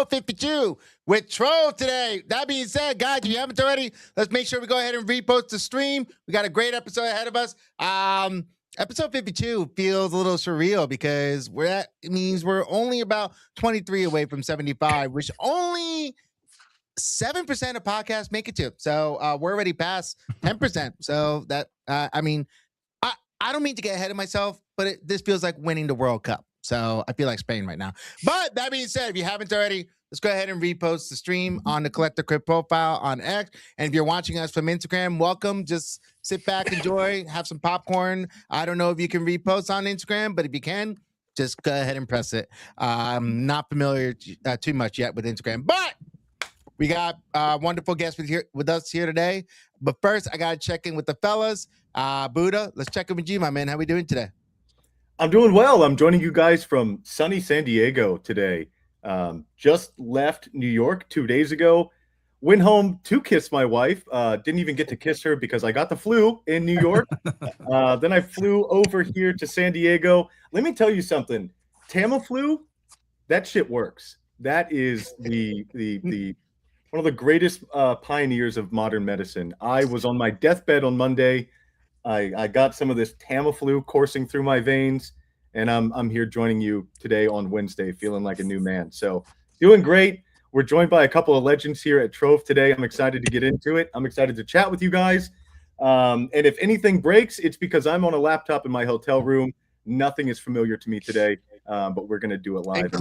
episode 52 with Trove today. That being said, guys, if you haven't already, let's make sure we go ahead and repost the stream. We got a great episode ahead of us. Episode 52 feels a little surreal because it means we're only about 23 away from 75, which only 7% of podcasts make it to. So we're already past 10%. So that, I don't mean to get ahead of myself, but this feels like winning the World Cup. So I feel like Spain right now. But that being said, if you haven't already, let's go ahead and repost the stream on the Collector Crypt profile on X. And if you're watching us from Instagram, welcome. Just sit back, enjoy, have some popcorn. I don't know if you can repost on Instagram, but if you can, just go ahead and press it. I'm not familiar too much yet with Instagram, but we got a wonderful guest with us here today. But first, I got to check in with the fellas. Buddha, let's check in with you, my man. How we doing today? I'm doing well. I'm joining you guys from sunny San Diego today. Just left New York 2 days ago. Went home to kiss my wife. Didn't even get to kiss her because I got the flu in New York. Then I flew over here to San Diego. Let me tell you something. Tamiflu, that shit works. That is the one of the greatest pioneers of modern medicine. I was on my deathbed on Monday. I got some of this Tamiflu coursing through my veins, and I'm here joining you today on Wednesday, feeling like a new man. So doing great. We're joined by a couple of legends here at Trove today. I'm excited to get into it. I'm excited to chat with you guys. And if anything breaks, it's because I'm on a laptop in my hotel room. Nothing is familiar to me today, but we're going to do it live.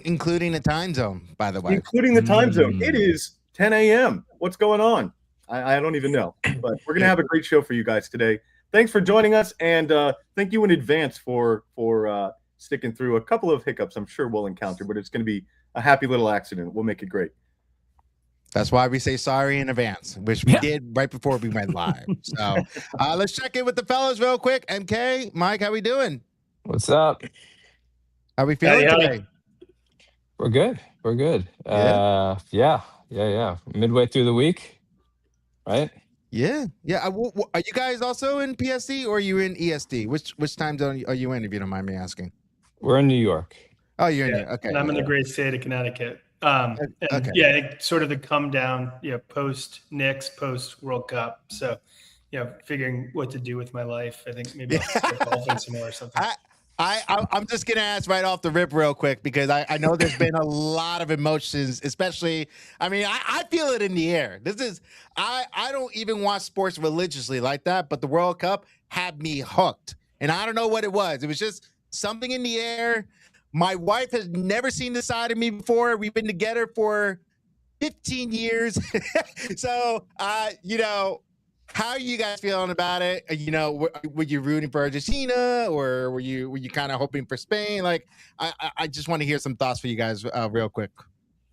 Including the time zone, by the way. Including the time zone. It is 10 a.m. What's going on? I don't even know. But we're going to have a great show for you guys today. Thanks for joining us, and thank you in advance for sticking through a couple of hiccups I'm sure we'll encounter, but it's going to be a happy little accident. We'll make it great. That's why we say sorry in advance, which we did right before we went live. So let's check in with the fellas real quick. MK, Mike, how we doing? What's up? How we feeling today? We're good. We're good. Yeah. Midway through the week, right? Yeah. Are you guys also in PSD or are you in ESD? Which time zone are you in, if you don't mind me asking? We're in New York. Oh, you're in New York. Okay. And I'm in the great state of Connecticut. Okay. Yeah, I think sort of the come down, post Knicks, post World Cup. So, figuring what to do with my life. I think maybe I'll start golfing some more or something. I'm just gonna ask right off the rip real quick because I know there's been a lot of emotions, especially. I feel it in the air. I don't even watch sports religiously like that, but the World Cup had me hooked, and I don't know what it was. It was just something in the air. My wife has never seen this side of me before. We've been together for 15 years, so how are you guys feeling about it? Were you rooting for Argentina, or were you kind of hoping for Spain? Like, I just want to hear some thoughts for you guys real quick.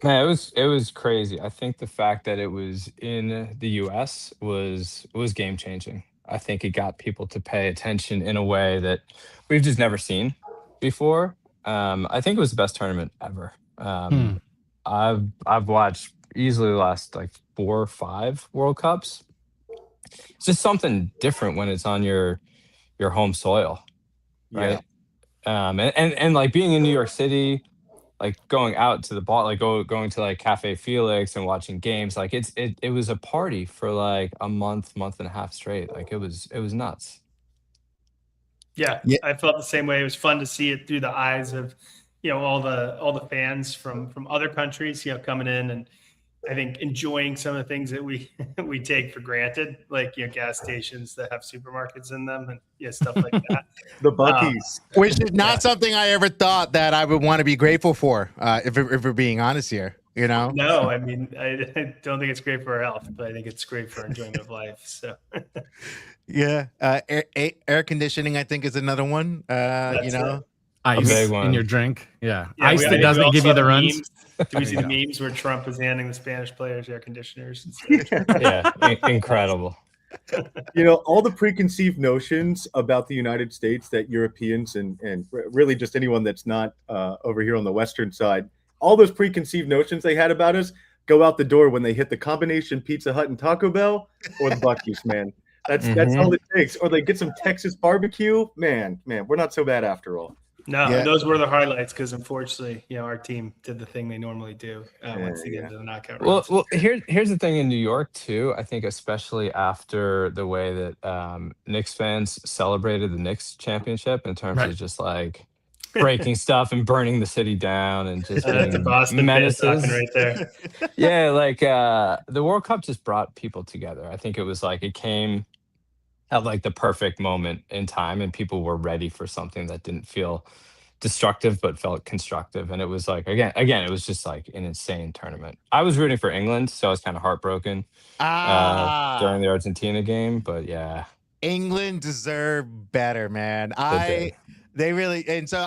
Man, it was crazy. I think the fact that it was in the U.S. was game changing. I think it got people to pay attention in a way that we've just never seen before. I think it was the best tournament ever. I've watched easily the last 4 or 5 World Cups. It's just something different when it's on your home soil, right? Yeah. And like being in New York City, like going out to the bar, going to Cafe Felix and watching games, it was a party for a month and a half straight. It was nuts. Yeah, I felt the same way. It was fun to see it through the eyes of all the fans from other countries coming in, and I think enjoying some of the things that we take for granted, like gas stations that have supermarkets in them and stuff like that. The Buc-ee's, which is not something I ever thought that I would want to be grateful for. If we're being honest here, No, I don't think it's great for our health, but I think it's great for enjoyment of life. So, yeah, air conditioning I think is another one. Ice in your drink. Yeah. Ice that we doesn't give you the runs. Memes. Do we see the memes where Trump is handing the Spanish players air conditioners? Yeah, incredible. All the preconceived notions about the United States that Europeans and really just anyone that's not over here on the Western side, all those preconceived notions they had about us go out the door when they hit the combination Pizza Hut and Taco Bell or the Buc-ee's, man. That's all it takes. Or they get some Texas barbecue. Man, we're not so bad after all. No, those were the highlights because unfortunately, our team did the thing they normally do once they get into the knockout rounds. Well, here's the thing in New York too. I think especially after the way that Knicks fans celebrated the Knicks championship in terms of just like breaking stuff and burning the city down and just That's a being Boston fan talking menaces. right there. Yeah, like the World Cup just brought people together. I think it was like it came at like the perfect moment in time, and people were ready for something that didn't feel destructive but felt constructive. And it was like again, it was just like an insane tournament. I was rooting for England, so I was kind of heartbroken during the Argentina game. But yeah, England deserved better, man. They really, and so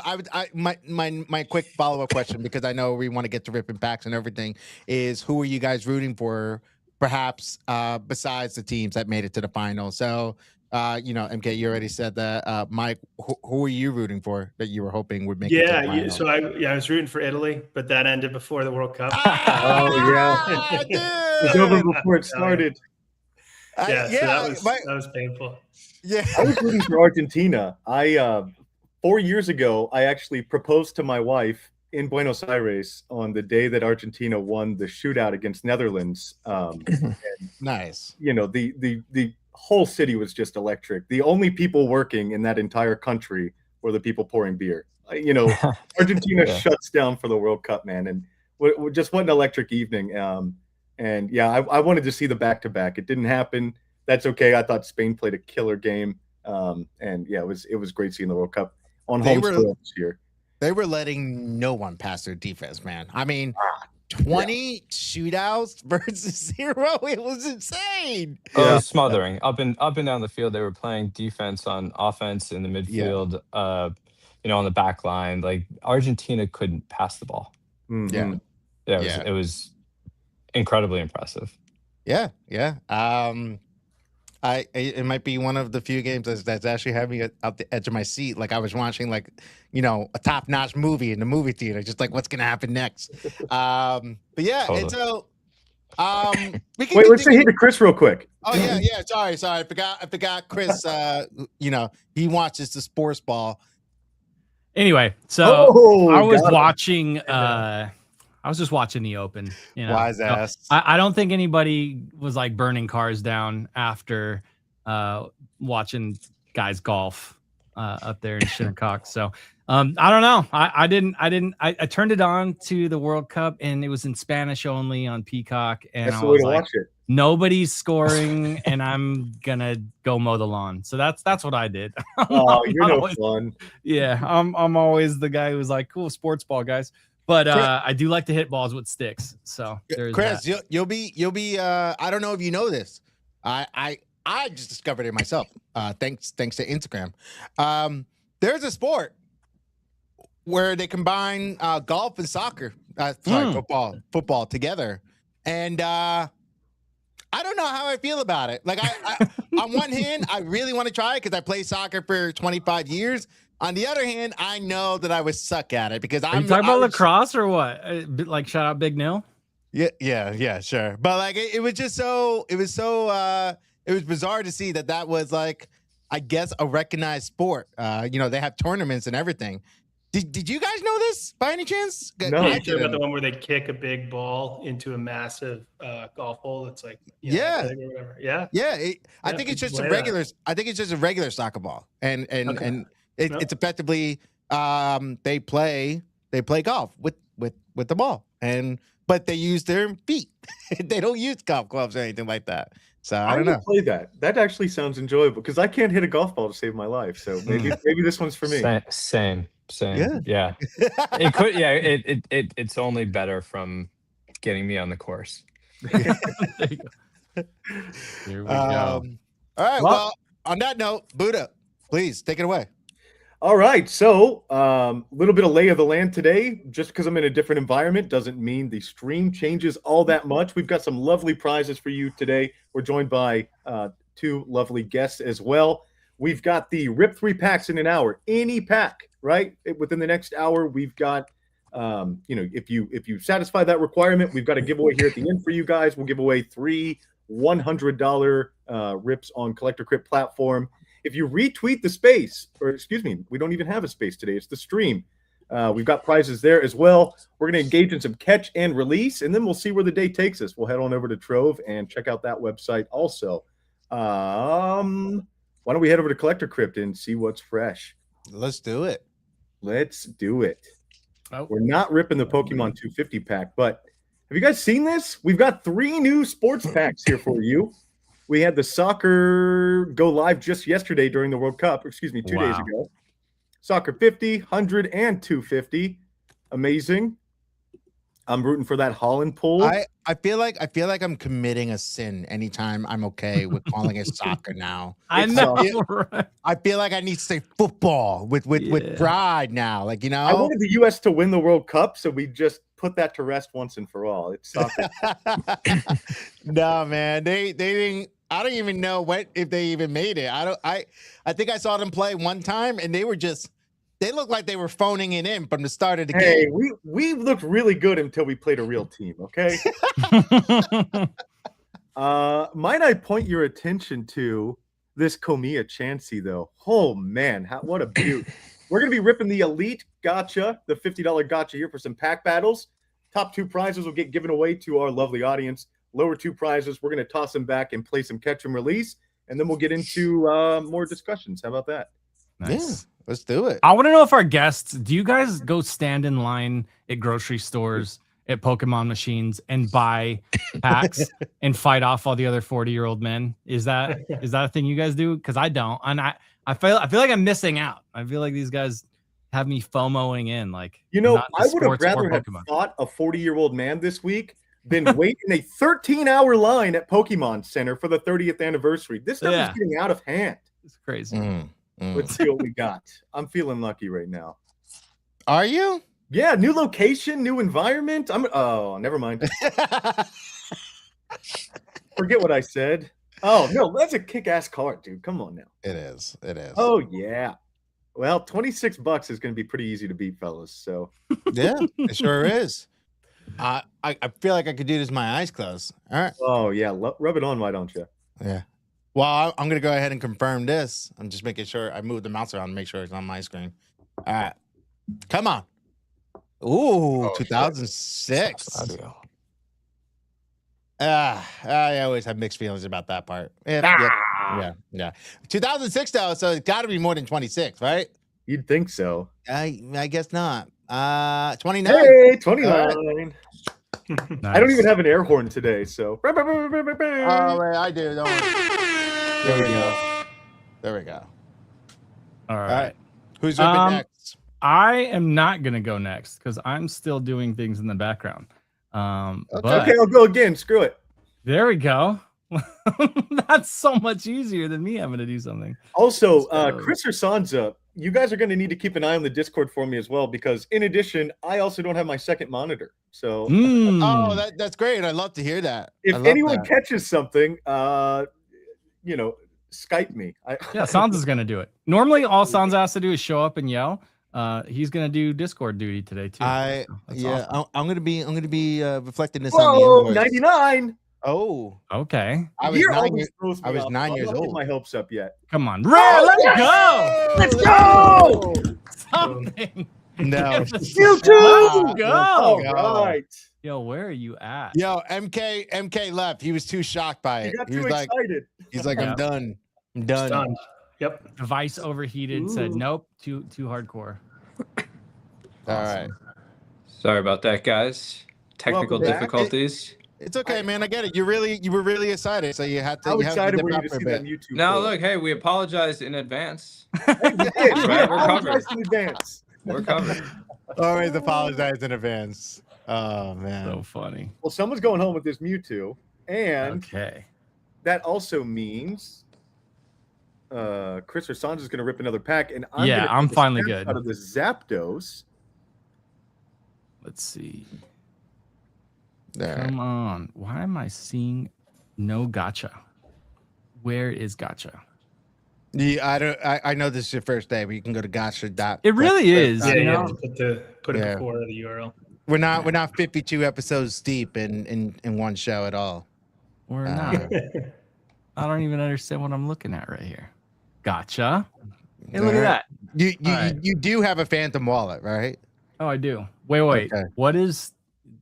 my quick follow-up question, because I know we want to get to ripping packs and everything, is who are you guys rooting for, perhaps besides the teams that made it to the final? So MK, you already said that. Mike, who are you rooting for that you were hoping would make it to the final? So I was rooting for Italy, but that ended before the World Cup. It was over before it started. So that was painful. Yeah, I was rooting for Argentina. 4 years ago, I actually proposed to my wife in Buenos Aires on the day that Argentina won the shootout against Netherlands. Nice. The whole city was just electric. The only people working in that entire country were the people pouring beer. Argentina shuts down for the World Cup, man, and just what an electric evening. I wanted to see the back-to-back. It didn't happen. That's okay. I thought Spain played a killer game. It was great seeing the World Cup on home soil this year. They were letting no one pass their defense, man. I mean, 20 shootouts versus 0. It was insane. It was smothering up and down the field. They were playing defense on offense in the midfield. On the back line. Like Argentina couldn't pass the ball. Mm-hmm. It was incredibly impressive. Yeah. It might be one of the few games that's actually had me out the edge of my seat. Like I was watching a top-notch movie in the movie theater, just like what's gonna happen next. But yeah, totally. And so we can let's say hey to Chris real quick. Oh yeah. Sorry. I forgot Chris. He watches the sports ball. Anyway, so I was watching. I was just watching the Open. Wise ass. I don't think anybody was like burning cars down after watching guys golf up there in Shinnecock. So I don't know. I didn't. I turned it on to the World Cup, and it was in Spanish only on Peacock. And that's the way to watch it. Nobody's scoring, and I'm gonna go mow the lawn. So that's what I did. You're no fun. Yeah, I'm always the guy who's like, cool sports ball, guys. But I do like to hit balls with sticks. So there's Chris, that. you'll be. I don't know if you know this. I just discovered it myself. Thanks to Instagram. There's a sport where they combine golf and soccer. Football together, and I don't know how I feel about it. Like I on one hand, I really want to try it because I played soccer for 25 years. On the other hand, I know that I would suck at it because I'm talking about lacrosse or what? Like shout out Big Nil. Yeah, sure. But like it was bizarre to see that was like, I guess, a recognized sport. They have tournaments and everything. Did you guys know this by any chance? No. You're talking about the one where they kick a big ball into a massive golf hole. That's like or whatever. Yeah. I think it's just a regular. I think it's just a regular soccer ball, and it's effectively they play golf with the ball, but they use their feet. They don't use golf clubs or anything like that. So I don't know. Play that. That actually sounds enjoyable because I can't hit a golf ball to save my life. So maybe this one's for me. Same. Yeah. It could. Yeah. It's only better from getting me on the course. Here we go. All right. Well, on that note, Buddha, please take it away. All right. So a little bit of lay of the land today. Just because I'm in a different environment doesn't mean the stream changes all that much. We've got some lovely prizes for you today. We're joined by two lovely guests as well. We've got the Rip 3 packs in an hour. Any pack, right? Within the next hour, we've got, if you satisfy that requirement, we've got a giveaway here at the end for you guys. We'll give away 3 $100 rips on Collector Crypt platform. If you retweet the space, or excuse me, we don't even have a space today. It's the stream. We've got prizes there as well. We're going to engage in some catch and release, and then we'll see where the day takes us. We'll head on over to Trove and check out that website also. Why don't we head over to Collector Crypt and see what's fresh? Let's do it. Let's do it. Oh. We're not ripping the Pokemon 250 pack, but have you guys seen this? We've got 3 new sports packs here for you. We had the soccer go live just yesterday during the World Cup, 2 days ago. Soccer 50, 100, and 250. Amazing. I'm rooting for that Holland pull. I feel like I'm committing a sin anytime I'm okay with calling it soccer now. I know. Right? I feel like I need to say football with pride now. Like, I wanted the U.S. to win the World Cup, so we just put that to rest once and for all. It's soccer. No, man, they didn't. I don't even know if they even made it. I think I saw them play one time, and they looked like they were phoning it in from the start of the game. We looked really good until we played a real team, okay? Might I point your attention to this Komiya Chansey, though? Oh, man, what a beaut. We're going to be ripping the Elite Gacha, the $50 Gacha here for some pack battles. Top 2 prizes will get given away to our lovely audience. Lower 2 prizes, we're going to toss them back and play some catch and release, and then we'll get into more discussions. How about that? Nice. Yeah, let's do it. I want to know if our guests, do you guys go stand in line at grocery stores, at Pokemon machines, and buy packs and fight off all the other 40-year-old men? Is that a thing you guys do? Because I don't, and I feel like I'm missing out. I feel like these guys have me FOMOing in. Like, I would have rather have fought a 40-year-old man this week than wait in a 13-hour line at Pokemon Center for the 30th anniversary. This stuff is getting out of hand. It's crazy. Let's see what we got. I'm feeling lucky right now. Are you? Yeah, new location, new environment. Never mind. Forget what I said. Oh, no, that's a kick-ass card, dude. Come on now. It is. Oh, yeah. Well, $26 is going to be pretty easy to beat, fellas. So yeah, it sure is. I feel like I could do this with my eyes closed. All right. Oh, yeah. Rub it on, why don't you? Yeah. Well, I'm going to go ahead and confirm this. I'm just making sure I move the mouse around to make sure it's on my screen. All right. Come on. Ooh, 2006. I always have mixed feelings about that part. Yeah. 2006, though, so it's got to be more than 26, right? You'd think so. I guess not. 29. Hey, 29. Right. Nice. I don't even have an air horn today, so. Oh, wait, I do. Don't worry. There we go. All right. Who's ripping next? I am not going to go next because I'm still doing things in the background. Okay, I'll go again. Screw it. There we go. That's so much easier than me having to do something. Also, Chris or Sansa, you guys are going to need to keep an eye on the Discord for me as well, because in addition, I also don't have my second monitor. So, oh, that's great. I'd love to hear that. If anyone catches something, Skype me. Yeah, Sansa's going to do it. Normally, all Sansa has to do is show up and yell. He's going to do Discord duty today too. Awesome. I'm going to be reflecting this on the invoice. 99. Oh, okay. I was 9 years old. My hopes up yet. Come on, let's go! Let's go! Something. No, you too. Let's go! All right. Yo, where are you at? Yo, MK left. He was too shocked by it. He got He too was excited. He's like, I'm done. I'm done. Stunned. Yep. Device overheated. Said nope. Too hardcore. All right. Sorry about that, guys. Technical difficulties. It's okay, man. I get it. You were really excited, so you had to. How excited were you to see that on YouTube? No, look, hey, we apologized in advance. Right, we're covered. In advance. We're covered. Always apologize in advance. Oh man, so funny. Well, someone's going home with this Mewtwo, and okay, that also means Chris or Sansa's going to rip another pack, and I'm finally good out of the Zapdos. Let's see. There. Come on. Why am I seeing no gacha? Where is gacha? Yeah, I know this is your first day, but you can go to gacha. It really is. Yeah, you you know? have to put it before the URL. We're not 52 episodes deep in one show at all. We're not. I don't even understand what I'm looking at right here. Gotcha. Hey, look at that. You do have a Phantom wallet, right? Oh, I do. Wait. Okay. What is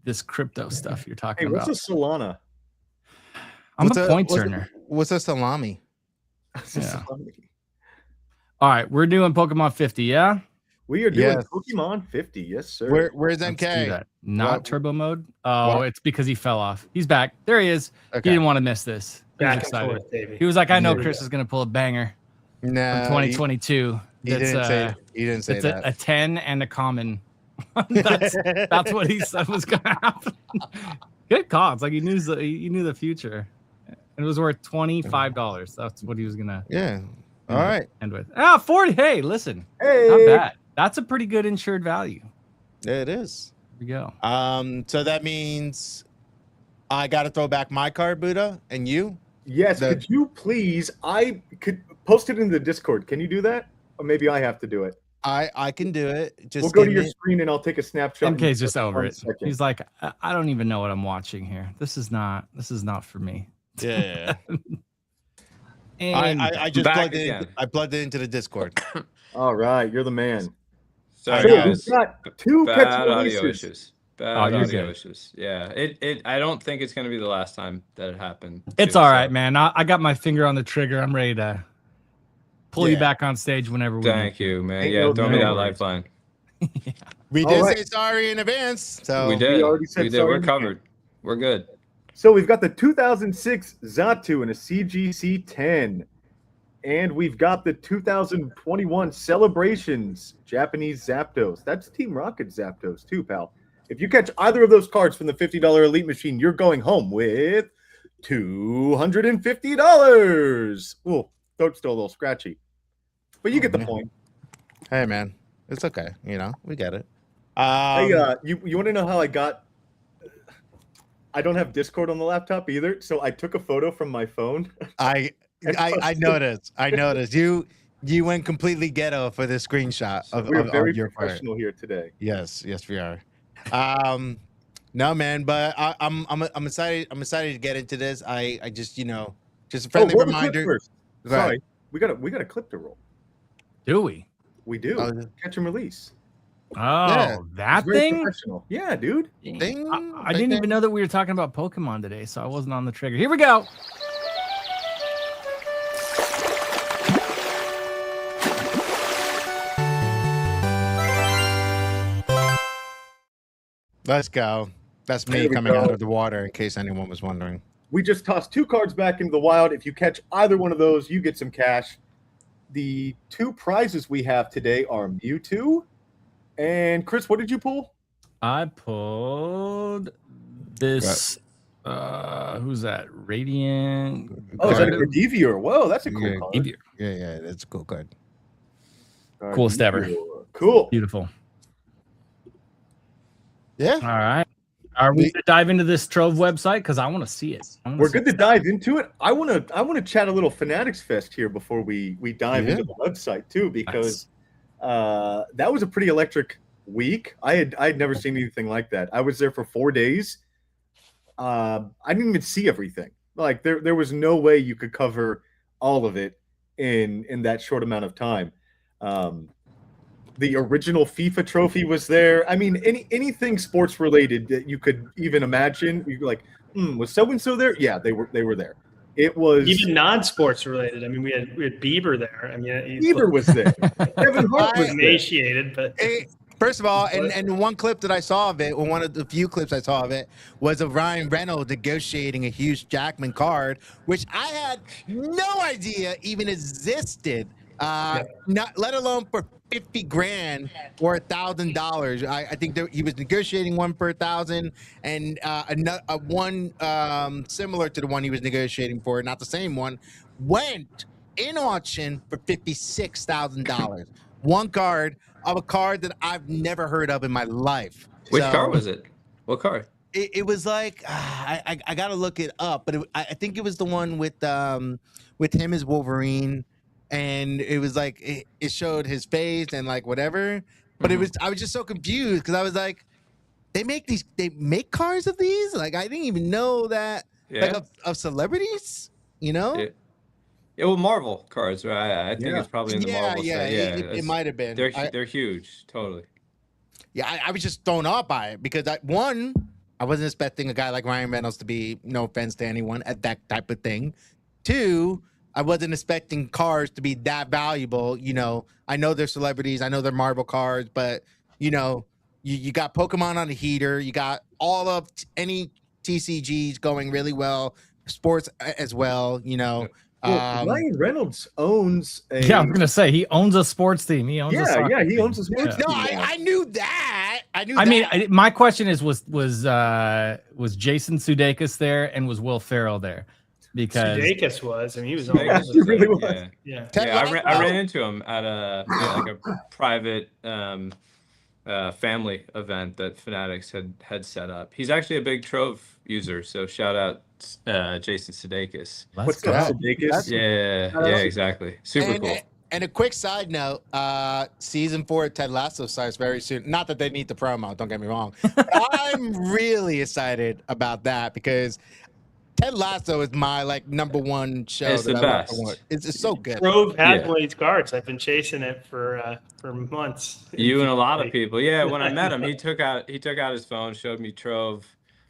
this crypto stuff you're talking Hey, about? what's a Solana? I'm a point turner. What's a salami? Yeah. All right, we're doing Pokemon 50, yeah? We are doing Pokemon 50, yes, sir. Where's Let's do MK? that. Not What? turbo mode? Oh, What? It's because he fell off. He's back. There he is. Okay. He didn't want to miss this. He was Back and excited. forth, baby. He was like, I know Yeah. Chris is going to pull a banger No, from 2022. He didn't say. He didn't say It's that. a 10 and a common. that's what he said was going to happen. Good call. It's like he knew the future. It was worth $25. That's what he was going to All right. end with. 40. Hey, listen. Hey. Not bad. That's a pretty good insured value. It is. Here we go. So that means I got to throw back my card, Buddha, and you. Yes, could you please? I could post it in the Discord. Can you do that? Or maybe I have to do it. I can do it. Just We'll go to your screen and I'll take a snapshot. MK's just over it. Second. He's like, I don't even know what I'm watching here. This is not for me. Yeah. And I just Back plugged it. again. I plugged it into the Discord. All right, you're the man. Sorry, So we've guys. got two Bad catch audio releases. issues. Bad Oh, you're audio good. issues. Yeah. It. I don't think it's gonna be the last time that it happened. it's too, all so right, man. I got my finger on the trigger. I'm ready to pull you back on stage whenever we Thank you, man. Ain't Yeah, no throw me that worries. lifeline. We All did right. say sorry in advance. So We did. already said We did. sorry We're in covered. We're good. So we've got the 2006 Zatu in a CGC 10. And we've got the 2021 Celebrations Japanese Zapdos. That's Team Rocket Zapdos too, pal. If you catch either of those cards from the $50 Elite Machine, you're going home with $250. Ooh, throat's still a little scratchy. But you get the point. hey, man, it's okay. You know, we get it. Hey, you want to know how I got? I don't have Discord on the laptop either, so I took a photo from my phone. I noticed. I noticed you went completely ghetto for the screenshot of, We're of very your part. professional here today. Yes, we are. No, man, but I'm excited. I'm excited to get into this. I just just a friendly roll the clip reminder. first. Go ahead. Sorry, we got a clip to roll. Do we? We do. Oh, Catch and release. Oh, Yeah. that It's very thing? professional. Yeah, dude. Ding. I didn't even know that we were talking about Pokemon today, so I wasn't on the trigger. Here we go. Let's go. That's me There we coming go. out of the water, in case anyone was wondering. We just tossed two cards back into the wild. If you catch either one of those, you get some cash. The two prizes we have today are Mewtwo and Chris. What did you pull? I pulled this. Who's that? Radiant. Oh, is that a Gardevoir. Gardevoir? Whoa, that's a cool Yeah. card. Gardevoir. Yeah, that's a cool card. Coolest ever. Gardevoir. Cool. Beautiful. Yeah. All right. Are we gonna dive into this Trove website? Because I want to see it. We're good to dive into it. I want to chat a little Fanatics Fest here before we dive into the website too, because that was a pretty electric week. I had never seen anything like that. I was there for 4 days. I didn't even see everything. Like there was no way you could cover all of it in that short amount of time. The original FIFA trophy was there. I mean, anything sports related that you could even imagine. You're like, was so and so there? Yeah, they were there. It was Even non-sports related. I mean, we had Bieber there. I mean, Bieber was there. Kevin Hart was there. emaciated, but Hey, first of all, and one clip that I saw of it, or one of the few clips I saw of it, was of Ryan Reynolds negotiating a huge Jackman card, which I had no idea even existed. Not let alone for 50 grand or $1,000. I think he was negotiating one for 1,000 and one similar to the one he was negotiating for, not the same one, went in auction for $56,000. One card of a card that I've never heard of in my life. Which So, car was it? What car? It was like I gotta look it up, but I think it was the one with him as Wolverine. And it was like it showed his face and like whatever, but I was just so confused because I was like, they make cars of these? Like I didn't even know that, Yeah. like of celebrities, you know? Yeah, Yeah, well, Marvel cards, right? I think it's probably in the Marvel set. Yeah, it might have been. They're huge, totally. Yeah, I was just thrown off by it because I wasn't expecting a guy like Ryan Reynolds to be, no offense to anyone, at that type of thing. 2, I wasn't expecting cars to be that valuable. You know, I know they're celebrities, I know they're Marvel cards, but you know, you got Pokemon on the heater, you got all of any TCGs going really well, sports as well. You know, Well, Ryan Reynolds owns a. Yeah, I'm gonna say he owns a sports team. He owns a soccer he team. owns a sports team. No, I knew that. I mean, my question is, was Jason Sudeikis there, and was Will Ferrell there? Because Sudeikis was, and he was on. He really was. Yeah. I ran into him at a private family event that Fanatics had set up. He's actually a big Trove user, so shout out Jason Sudeikis. What's up, Sudeikis? Yeah, exactly. Super cool. And a quick side note, season 4 of Ted Lasso starts very soon. Not that they need the promo, don't get me wrong. But I'm really excited about that because Ted Lasso is my #1 show. It's the best. It's so good. Trove has one of these cards. I've been chasing it for months. You and a lot of people. Yeah, when I met him, he took out his phone, showed me Trove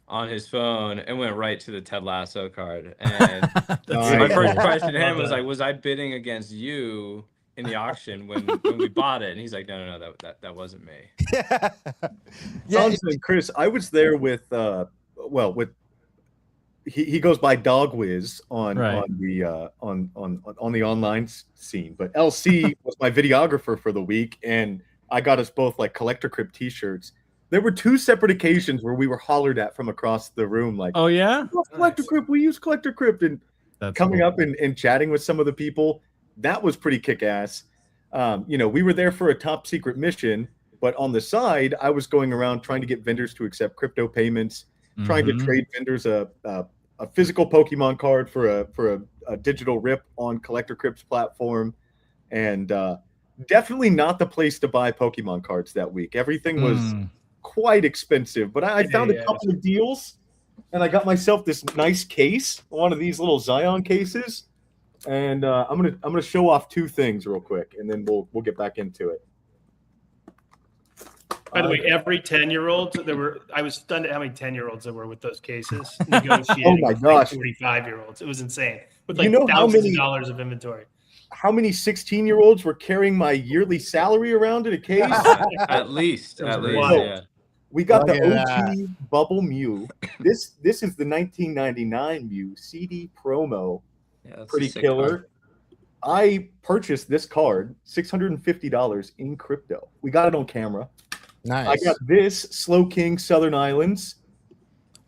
on his phone, and went right to the Ted Lasso card. And my first question to him was like, "Was I bidding against you in the auction when we bought it?" And he's like, "No, that wasn't me." Chris, I was there with he goes by Dog Wiz on the online scene, but LC was my videographer for the week, and I got us both like Collector Crypt t-shirts. There were 2 separate occasions where we were hollered at from across the room, like, "Oh yeah, Collector Crypt, we use Collector Crypt," and that's coming cool. up and chatting with some of the people. That was pretty kick-ass. You know, we were there for a top secret mission, but on the side, I was going around trying to get vendors to accept crypto payments, trying to trade vendors a physical Pokemon card for a digital rip on Collector Crypt's platform, and definitely not the place to buy Pokemon cards that week. Everything was quite expensive, but I found a couple of deals, and I got myself this nice case, one of these little Zion cases, and I'm gonna show off 2 things real quick, and then we'll get back into it. By the way, every 10-year-old I was stunned at how many 10-year-olds there were with those cases negotiating. Oh my gosh, 45-year-olds. It was insane. With like how thousands many of dollars of inventory. How many 16-year-olds were carrying my yearly salary around in a case? At least, wild. yeah. We got the OG Bubble Mew. This is the 1999 Mew CD promo. Yeah, pretty killer. Card. I purchased this card, $650 in crypto. We got it on camera. Nice. I got this Slow King Southern Islands.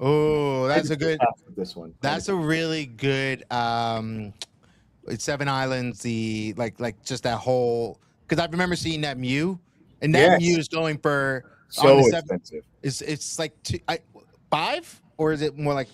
Oh, that's a good. This one. That's a really good. It's 7 Islands. The like just that whole, because I remember seeing that Mew, and that Mew is going for so expensive. It's like 5, or is it more like?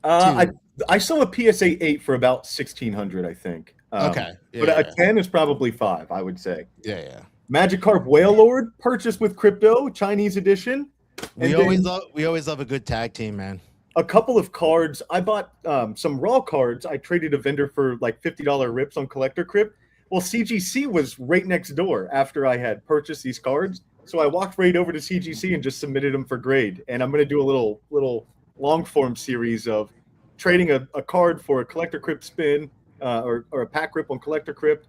I saw a PSA 8 for about 1,600, I think. Okay, but a 10 is probably 5, I would say. Yeah. Magikarp Whale Lord purchased with crypto, Chinese edition. We always love a good tag team, man. A couple of cards. I bought some raw cards. I traded a vendor for like $50 rips on Collector Crypt. Well, CGC was right next door after I had purchased these cards. So I walked right over to CGC and just submitted them for grade. And I'm going to do a little long form series of trading a card for a Collector Crypt spin or a pack rip on Collector Crypt,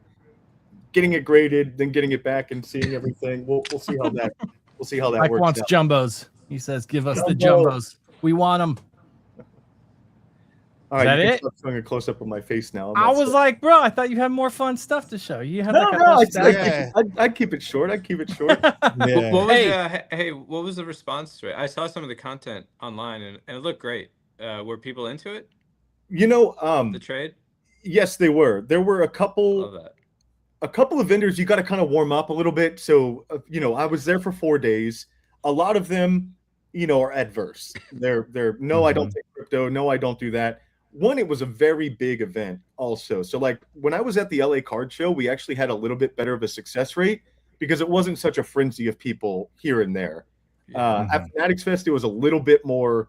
getting it graded, then getting it back and seeing everything. We'll see how that Mike works. Wants out. jumbos. He says, "Give us the jumbos. We want them." All right, is that it? I'm showing a close up of my face now. I was like, bro, I thought you had more fun stuff to show. You have I'd keep it short. I'd keep it short. Yeah. What was the response to it? I saw some of the content online and it looked great. Were people into it? You know, the trade? Yes, they were. There were a couple of vendors you got to kind of warm up a little bit. So, I was there for 4 days. A lot of them, are adverse. They're no, I don't take crypto. No, I don't do that. One, it was a very big event also. So like when I was at the LA card show, we actually had a little bit better of a success rate because it wasn't such a frenzy of people here and there. At Fanatics Fest, it was a little bit more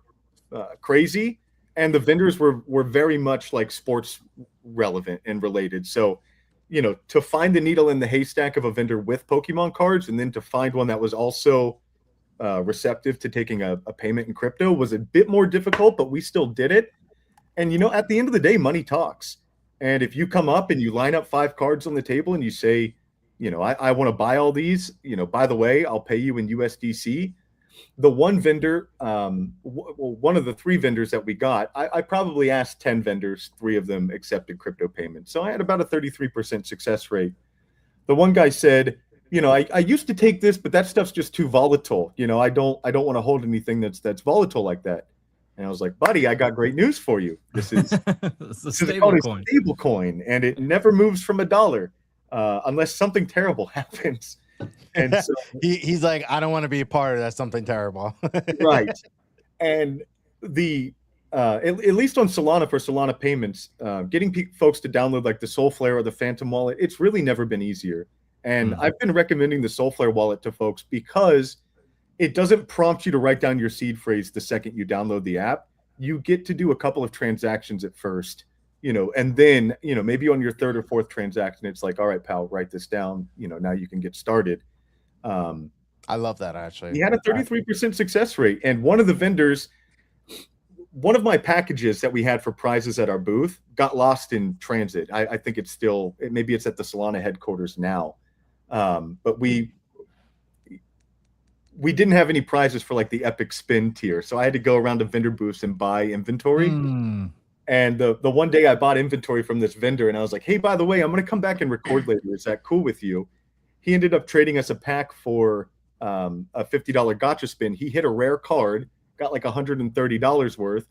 crazy. And the vendors were very much like sports relevant and related. So, to find the needle in the haystack of a vendor with Pokemon cards, and then to find one that was also receptive to taking a payment in crypto was a bit more difficult, but we still did it. And, at the end of the day, money talks. And if you come up and you line up 5 cards on the table and you say, I want to buy all these, by the way, I'll pay you in USDC. The one vendor, one of the 3 vendors that we got, I probably asked 10 vendors, 3 of them accepted crypto payments. So I had about a 33% success rate. The one guy said, I used to take this, but that stuff's just too volatile. I don't want to hold anything that's volatile like that. And I was like, buddy, I got great news for you. This is it's a stable coin. Stable coin, and it never moves from $1 unless something terrible happens. And so he's like, I don't want to be a part of that something terrible. Right. And at least on Solana, for Solana payments, getting folks to download like the Soulflare or the Phantom wallet, it's really never been easier. And I've been recommending the Soulflare wallet to folks because it doesn't prompt you to write down your seed phrase the second you download the app. You get to do a couple of transactions at first, and then, maybe on your 3rd or 4th transaction, it's like, all right, pal, write this down. Now you can get started. I love that, actually. He had a 33% success rate. And one of the vendors, one of my packages that we had for prizes at our booth got lost in transit. I think it's still, maybe it's at the Solana headquarters now. But we didn't have any prizes for like the epic spin tier. So I had to go around to vendor booths and buy inventory. And the one day I bought inventory from this vendor and I was like, hey, by the way, I'm going to come back and record later. Is that cool with you? He ended up trading us a pack for a $50 gotcha spin. He hit a rare card, got like $130 worth.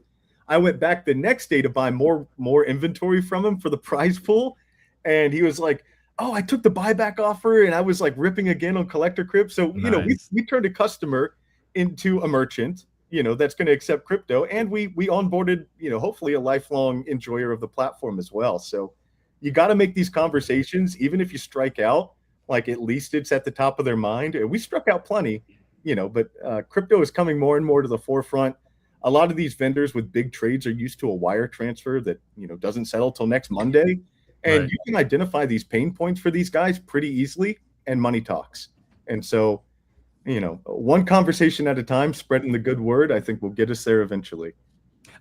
I went back the next day to buy more inventory from him for the prize pool. And he was like, oh, I took the buyback offer, and I was like ripping again on collector crypt. So, Nice. we turned a customer into a merchant, that's going to accept crypto. And we onboarded, hopefully a lifelong enjoyer of the platform as well. So you got to make these conversations, even if you strike out, like at least it's at the top of their mind. We struck out plenty, but crypto is coming more and more to the forefront. A lot of these vendors with big trades are used to a wire transfer that, doesn't settle till next Monday. And you can identify these pain points for these guys pretty easily, and money talks. And so, one conversation at a time, spreading the good word, I think will get us there eventually.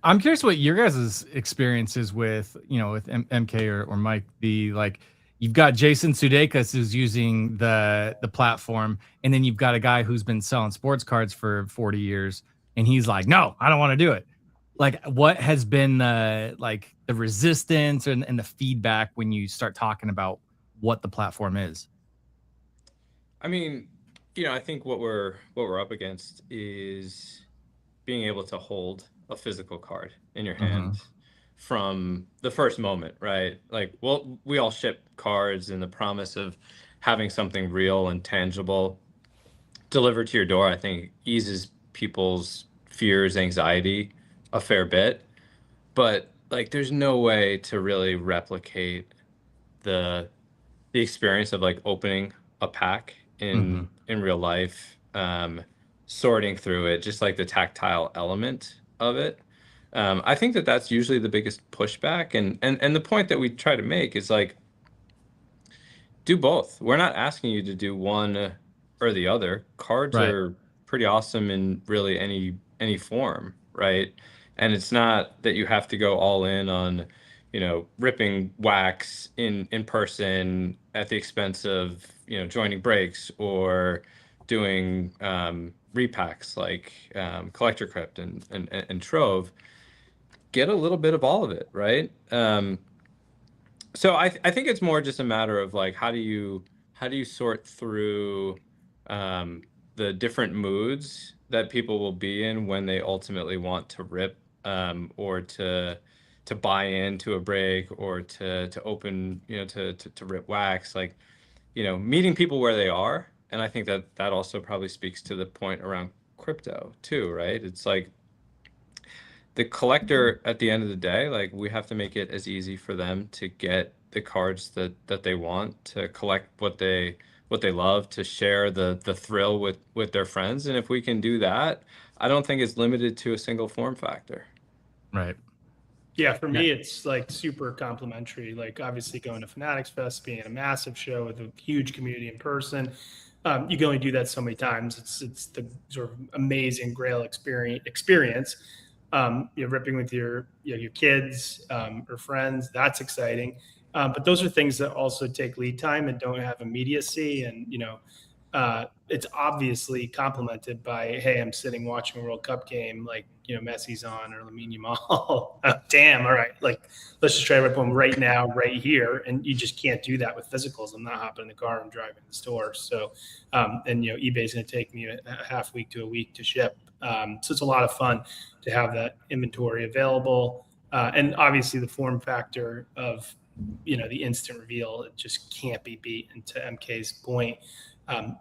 I'm curious what your guys' experiences with, with MK or Mike, you've got Jason Sudeikis who's using the platform, and then you've got a guy who's been selling sports cards for 40 years, and he's like, no, I don't want to do it. Like, what has been the resistance and the feedback when you start talking about what the platform is? I mean, I think what we're up against is being able to hold a physical card in your hand from the first moment, right? Like, well, we all ship cards, and the promise of having something real and tangible delivered to your door, I think, eases people's fears, anxiety a fair bit. But like, there's no way to really replicate the experience of like opening a pack in real life, sorting through it, just like the tactile element of it. I think that's usually the biggest pushback, and the point that we try to make is like, do both. We're not asking you to do one or the other. Cards are pretty awesome in really any form, right? And it's not that you have to go all in on, ripping wax in person at the expense of, joining breaks or doing repacks like Collector Crypt and Trove. Get a little bit of all of it, right? So I think it's more just a matter of like, how do you sort through the different moods that people will be in when they ultimately want to rip or to buy into a break or to open, to rip wax, like, meeting people where they are. And I think that also probably speaks to the point around crypto too, right? It's like the collector at the end of the day, like, we have to make it as easy for them to get the cards that they want, to collect what they love, to share the thrill with their friends. And if we can do that, I don't think it's limited to a single form factor. Right. Yeah, for me, it's like super complimentary. Like obviously going to Fanatics Fest, being a massive show with a huge community in person. You can only do that so many times. It's the sort of amazing Grail experience. Ripping with your kids or friends. That's exciting. But those are things that also take lead time and don't have immediacy. And it's obviously complemented by, hey, I'm sitting watching a World Cup game, like Messi's on or Lamine Yamal. Oh, damn, all right, like let's just try to rip them right now, right here, and you just can't do that with physicals. I'm not hopping in the car. I'm driving to the store. So, and eBay's going to take me a half week to a week to ship. So it's a lot of fun to have that inventory available, and obviously the form factor of the instant reveal, it just can't be beat. And to MK's point,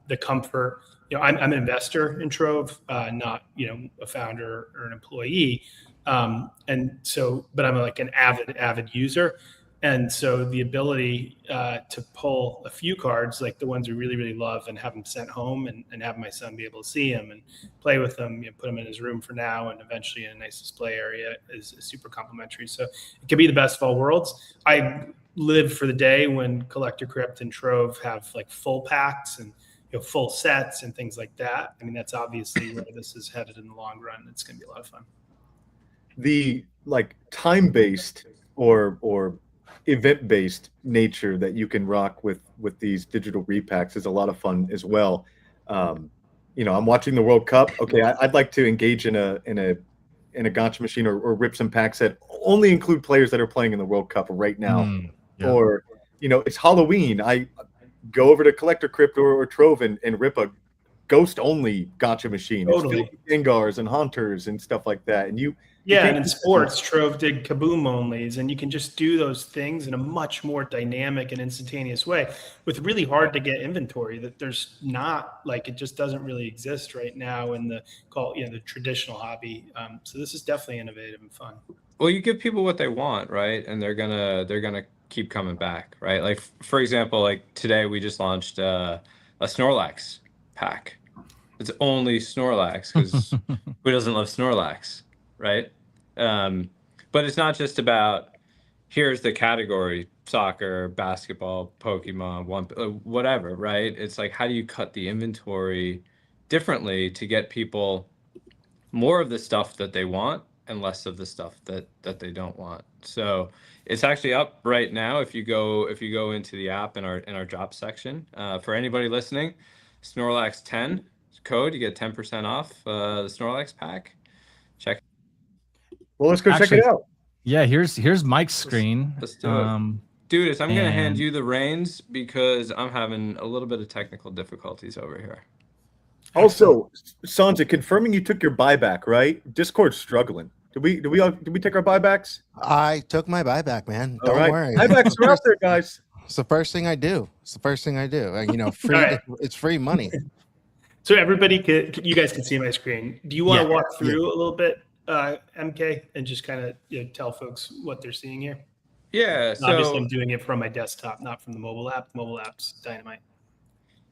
the comfort, I'm an investor in Trove, not, a founder or an employee. And so, but I'm like an avid user. And so the ability to pull a few cards, like the ones we really, really love, and have them sent home and have my son be able to see them and play with them, put them in his room for now and eventually in a nice display area is super complimentary. So it can be the best of all worlds. I live for the day when Collector Crypt and Trove have like full packs and full sets and things like that. I mean, that's obviously where this is headed in the long run. It's going to be a lot of fun. The like time-based or event-based nature that you can rock with these digital repacks is a lot of fun as well. I'm watching the World Cup. Okay, I'd like to engage in a gotcha machine or rip some packs that only include players that are playing in the World Cup right now. Yeah. Or it's Halloween. I go over to Collector Crypt or Trove and rip a ghost only gotcha machine. Totally. It's Ingars and Haunters and stuff like that. And and in sports, Trove did kaboom onlys, and you can just do those things in a much more dynamic and instantaneous way with really hard to get inventory that there's not, like, it just doesn't really exist right now in the the traditional hobby. So this is definitely innovative and fun. Well, you give people what they want, right? And they're gonna keep coming back, right? Like for example, like today we just launched a Snorlax pack. It's only Snorlax because who doesn't love Snorlax, right? But it's not just about here's the category: soccer, basketball, Pokemon, whatever, right? It's like, how do you cut the inventory differently to get people more of the stuff that they want and less of the stuff that they don't want? So it's actually up right now. If you go into the app in our drop section, for anybody listening, Snorlax 10 code, you get 10% off the Snorlax pack. Check. Well, let's go check it out. Yeah, here's Mike's screen. Let's do it. Dude, I'm gonna hand you the reins because I'm having a little bit of technical difficulties over here. Also, Sanjay, confirming you took your buyback, right? Discord's struggling. Did we take our buybacks? I took my buyback, man. Don't worry. Buybacks are out there, guys. It's the first thing I do. Free. It's free money. So everybody you guys can see my screen. Do you want to walk through a little bit, MK, and just kind of tell folks what they're seeing here? Yeah. So obviously I'm doing it from my desktop, not from the mobile app. The mobile app's dynamite.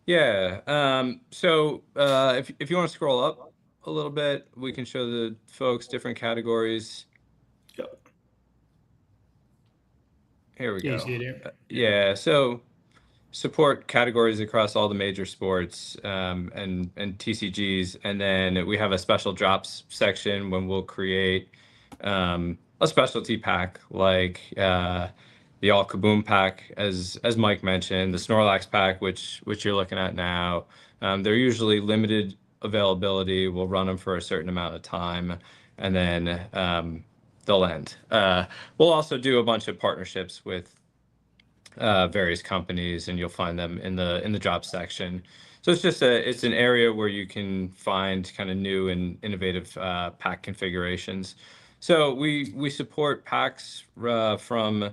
Yeah. So if you want to scroll up a little bit, we can show the folks different categories. Yep. Here we go. You see it here? Yeah. So support categories across all the major sports and TCGs, and then we have a special drops section when we'll create a specialty pack like the All Kaboom pack, as Mike mentioned, the Snorlax pack, which you're looking at now. They're usually limited availability. We'll run them for a certain amount of time, and then they'll end. We'll also do a bunch of partnerships with various companies, and you'll find them in the drop section. So it's an area where you can find kind of new and innovative pack configurations. So we support packs from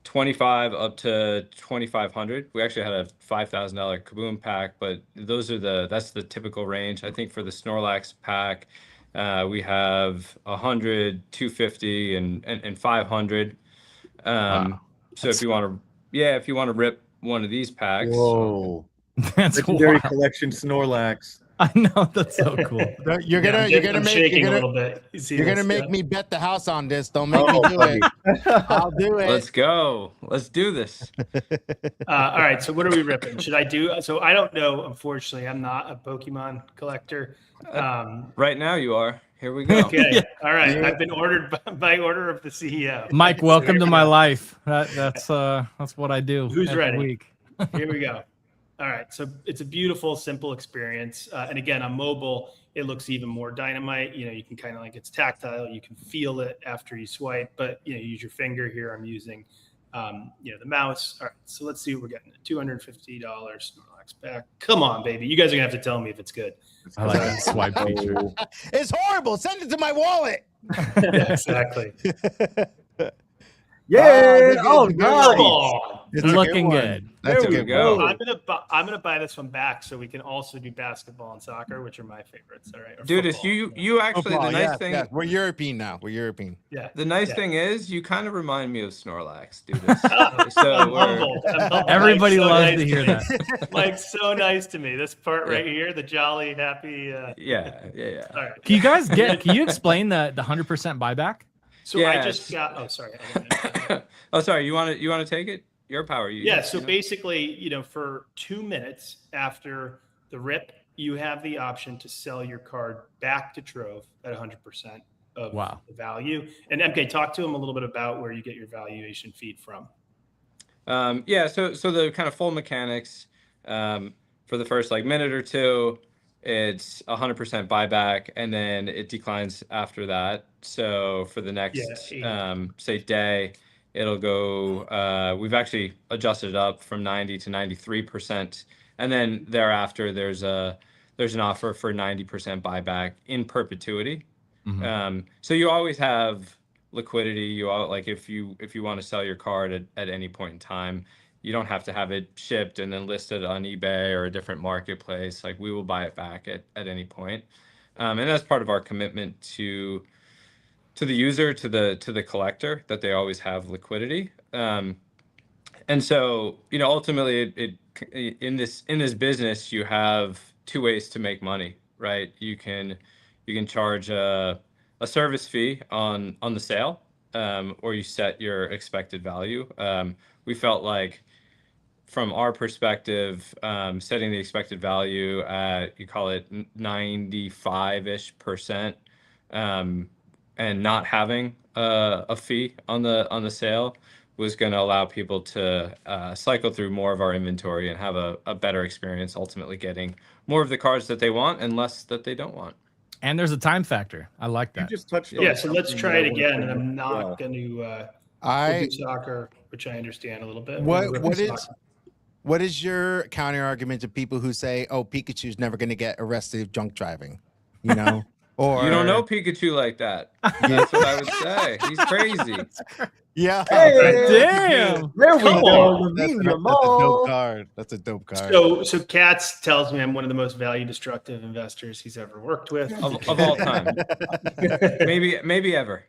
25 up to 2,500. We actually had a $5,000 Kaboom pack, but that's the typical range. I think for the Snorlax pack, we have 100, 250, and 500. Wow. So if you want to rip one of these packs, whoa, that's legendary wild. collection Snorlax. I know, that's so cool. You're gonna I'm make shaking a little bit. You're gonna make me bet the house on this. Don't make me do it. I'll do it. Let's go. Let's do this. All right. So what are we ripping? Should I do? So I don't know. Unfortunately, I'm not a Pokemon collector. Right now you are. Here we go. Okay. All right. I've been ordered by order of the CEO. Mike, welcome to my life. That's what I do. Who's every ready? Week. Here we go. All right. So it's a beautiful, simple experience. And again, on mobile, it looks even more dynamite. You know, you can kind of like, it's tactile. You can feel it after you swipe, but you know, use your finger here. I'm using, you know, the mouse. All right. So let's see what we're getting. $250 Snorlax back. Come on, baby. You guys are gonna have to tell me if it's good. I like that swipe feature. It's horrible. Send it to my wallet. Yeah, exactly. Yeah. Oh, Come nice. on. It's looking good. That's a There we good go. one. I'm gonna buy this one back so we can also do basketball and soccer, which are my favorites. All right, or Dude, it's football. you actually Football, the nice yes, thing yes. We're European now. We're European. Yeah. the nice Yeah. thing is you kind of remind me of Snorlax, dude. I'm So humbled. I'm humbled. Everybody Mike's so loves nice to hear me. that. Mike's so nice to me. This part Yeah. right here, the jolly, happy. yeah. All right. Can you explain the 100% buyback? So I Yes. just got. Oh, sorry. Oh, sorry. You want to take it? Your power. Yeah. So basically, you know, for 2 minutes after the rip, you have the option to sell your card back to Trove at 100% of the value. And MK, talk to him a little bit about where you get your valuation feed from. Yeah. So the kind of full mechanics for the first like minute or two, it's 100% buyback, and then it declines after that. So for the next say day, it'll go. We've actually adjusted it up from 90 to 93%, and then thereafter there's an offer for 90% buyback in perpetuity. So you always have liquidity. You all like if you want to sell your card at any point in time, you don't have to have it shipped and then listed on eBay or a different marketplace. Like we will buy it back at any point. And that's part of our commitment to the user, to the collector, that they always have liquidity. And so, you know, ultimately it in this business, you have two ways to make money, right? You can charge a service fee on the sale, or you set your expected value. We felt like, from our perspective, setting the expected value at, you call it 95-ish%, and not having a fee on the sale was going to allow people to cycle through more of our inventory and have a better experience, ultimately getting more of the cards that they want and less that they don't want. And there's a time factor. I like that. You just touched on Yeah. So let's something try that it I wanna again. bring And I'm up as not well. going to I do soccer, which I understand a little bit. what is your counter argument to people who say, "Oh, Pikachu's never going to get arrested drunk driving"? You know, or You don't know Pikachu like that. That's what I would say. He's crazy. Yeah. Damn. There we Come go. on. That's Levine a Yamal. dope card. That's a dope card. So Katz tells me I'm one of the most value destructive investors he's ever worked with. Of all time. Maybe ever.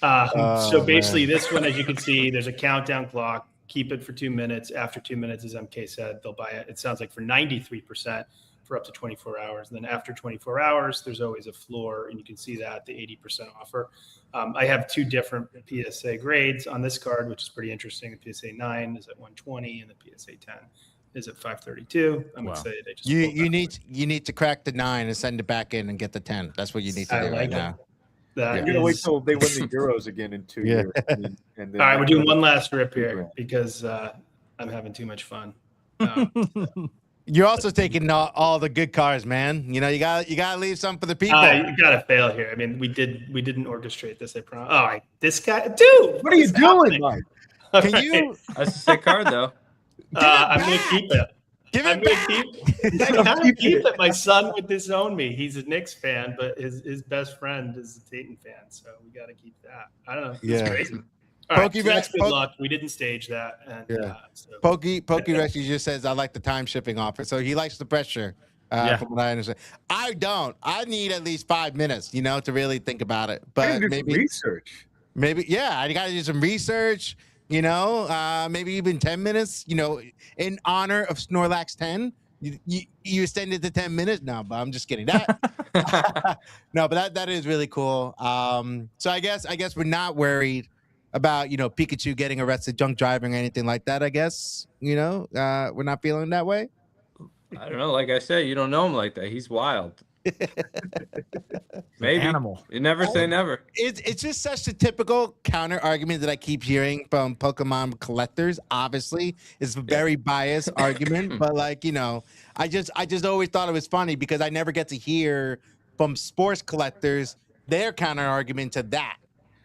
So basically, this one, as you can see, there's a countdown clock. Keep it for 2 minutes. After 2 minutes, as MK said, they'll buy it. It sounds like for 93% for up to 24 hours. And then after 24 hours, there's always a floor, and you can see that the 80% offer. I have two different PSA grades on this card, which is pretty interesting. The PSA 9 is at 120, and the PSA 10 is at 532. I'm excited. I just You need to crack the 9 and send it back in and get the 10. That's what you need to do right now. You're gonna wait till they win the Euros again in 2 years. And then All right, we're doing one last rip here because I'm having too much fun. You're also taking all the good cars, man. You know, you gotta leave some for the people. You gotta fail here. I mean, we didn't orchestrate this. I promise. All right, this guy, dude. What are you doing, Mike? Can you? That's a sick card, though. I'm gonna keep it. Give I'm it gonna back. keep. I kind of keep it. My son would disown me. He's a Knicks fan, but his best friend is a Dayton fan, so we got to keep that. I don't know. It's Yeah. crazy. All right, Pokey so that's Rex- good Poke- luck. We didn't stage that. And, so. Pokey Rescue just says, I like the time shipping offer. So he likes the pressure, from what I understand. I don't. I need at least 5 minutes, you know, to really think about it. But maybe research. Maybe, yeah, I got to do some research, you know, maybe even 10 minutes, you know, in honor of Snorlax 10. You extended to 10 minutes now, but I'm just kidding. That no, but that is really cool. So I guess we're not worried about Pikachu getting arrested, drunk driving, or anything like that. I guess we're not feeling that way. I don't know. Like I said, you don't know him like that. He's wild. Maybe. Animal. You never say never. It's just such a typical counter argument that I keep hearing from Pokemon collectors. Obviously, it's a very biased argument, but I just always thought it was funny because I never get to hear from sports collectors their counter argument to that.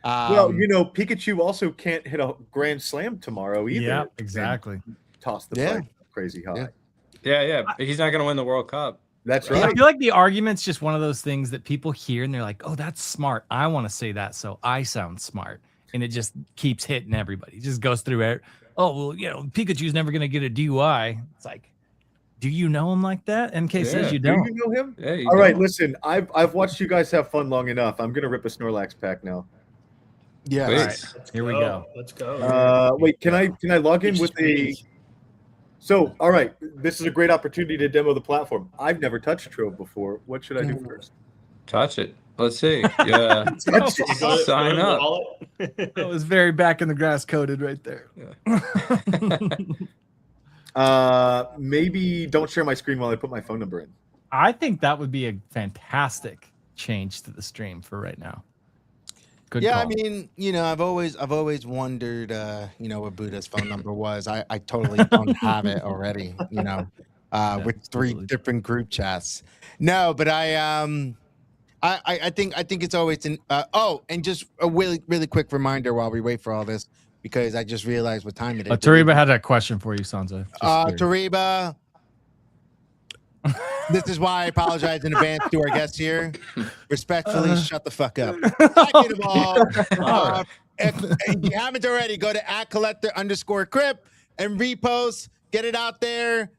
Well, Pikachu also can't hit a grand slam tomorrow either. Yeah, exactly. Toss the price crazy high. Yeah. He's not going to win the World Cup. That's right. I feel like the argument's just one of those things that people hear and they're like, "Oh, that's smart. I want to say that, so I sound smart." And it just keeps hitting everybody. It just goes through it. Oh, well, Pikachu's never going to get a DUI. It's like, do you know him like that? MK says you don't. Do you know him? Yeah, All right, listen. I've watched you guys have fun long enough. I'm going to rip a Snorlax pack now. Yeah. All right, here we go. Let's go. Wait, can I log in with a? So, all right, this is a great opportunity to demo the platform. I've never touched Trove before. What should I do first? Touch it. Let's see. Yeah. Sign up. That was very back in the grass coded right there. Maybe don't share my screen while I put my phone number in. I think that would be a fantastic change to the stream for right now. Good yeah, call. I mean, I've always wondered, what Buddha's phone number was. I totally don't have it already, with 3 different group chats. No, but I think it's always and just a really quick reminder while we wait for all this, because I just realized what time it is. Tariba had a question for you, Sansa. Tariba, this is why I apologize in advance to our guests here. Respectfully, shut the fuck up. Second of all, if you haven't already, go to @collector_crip and repost. Get it out there.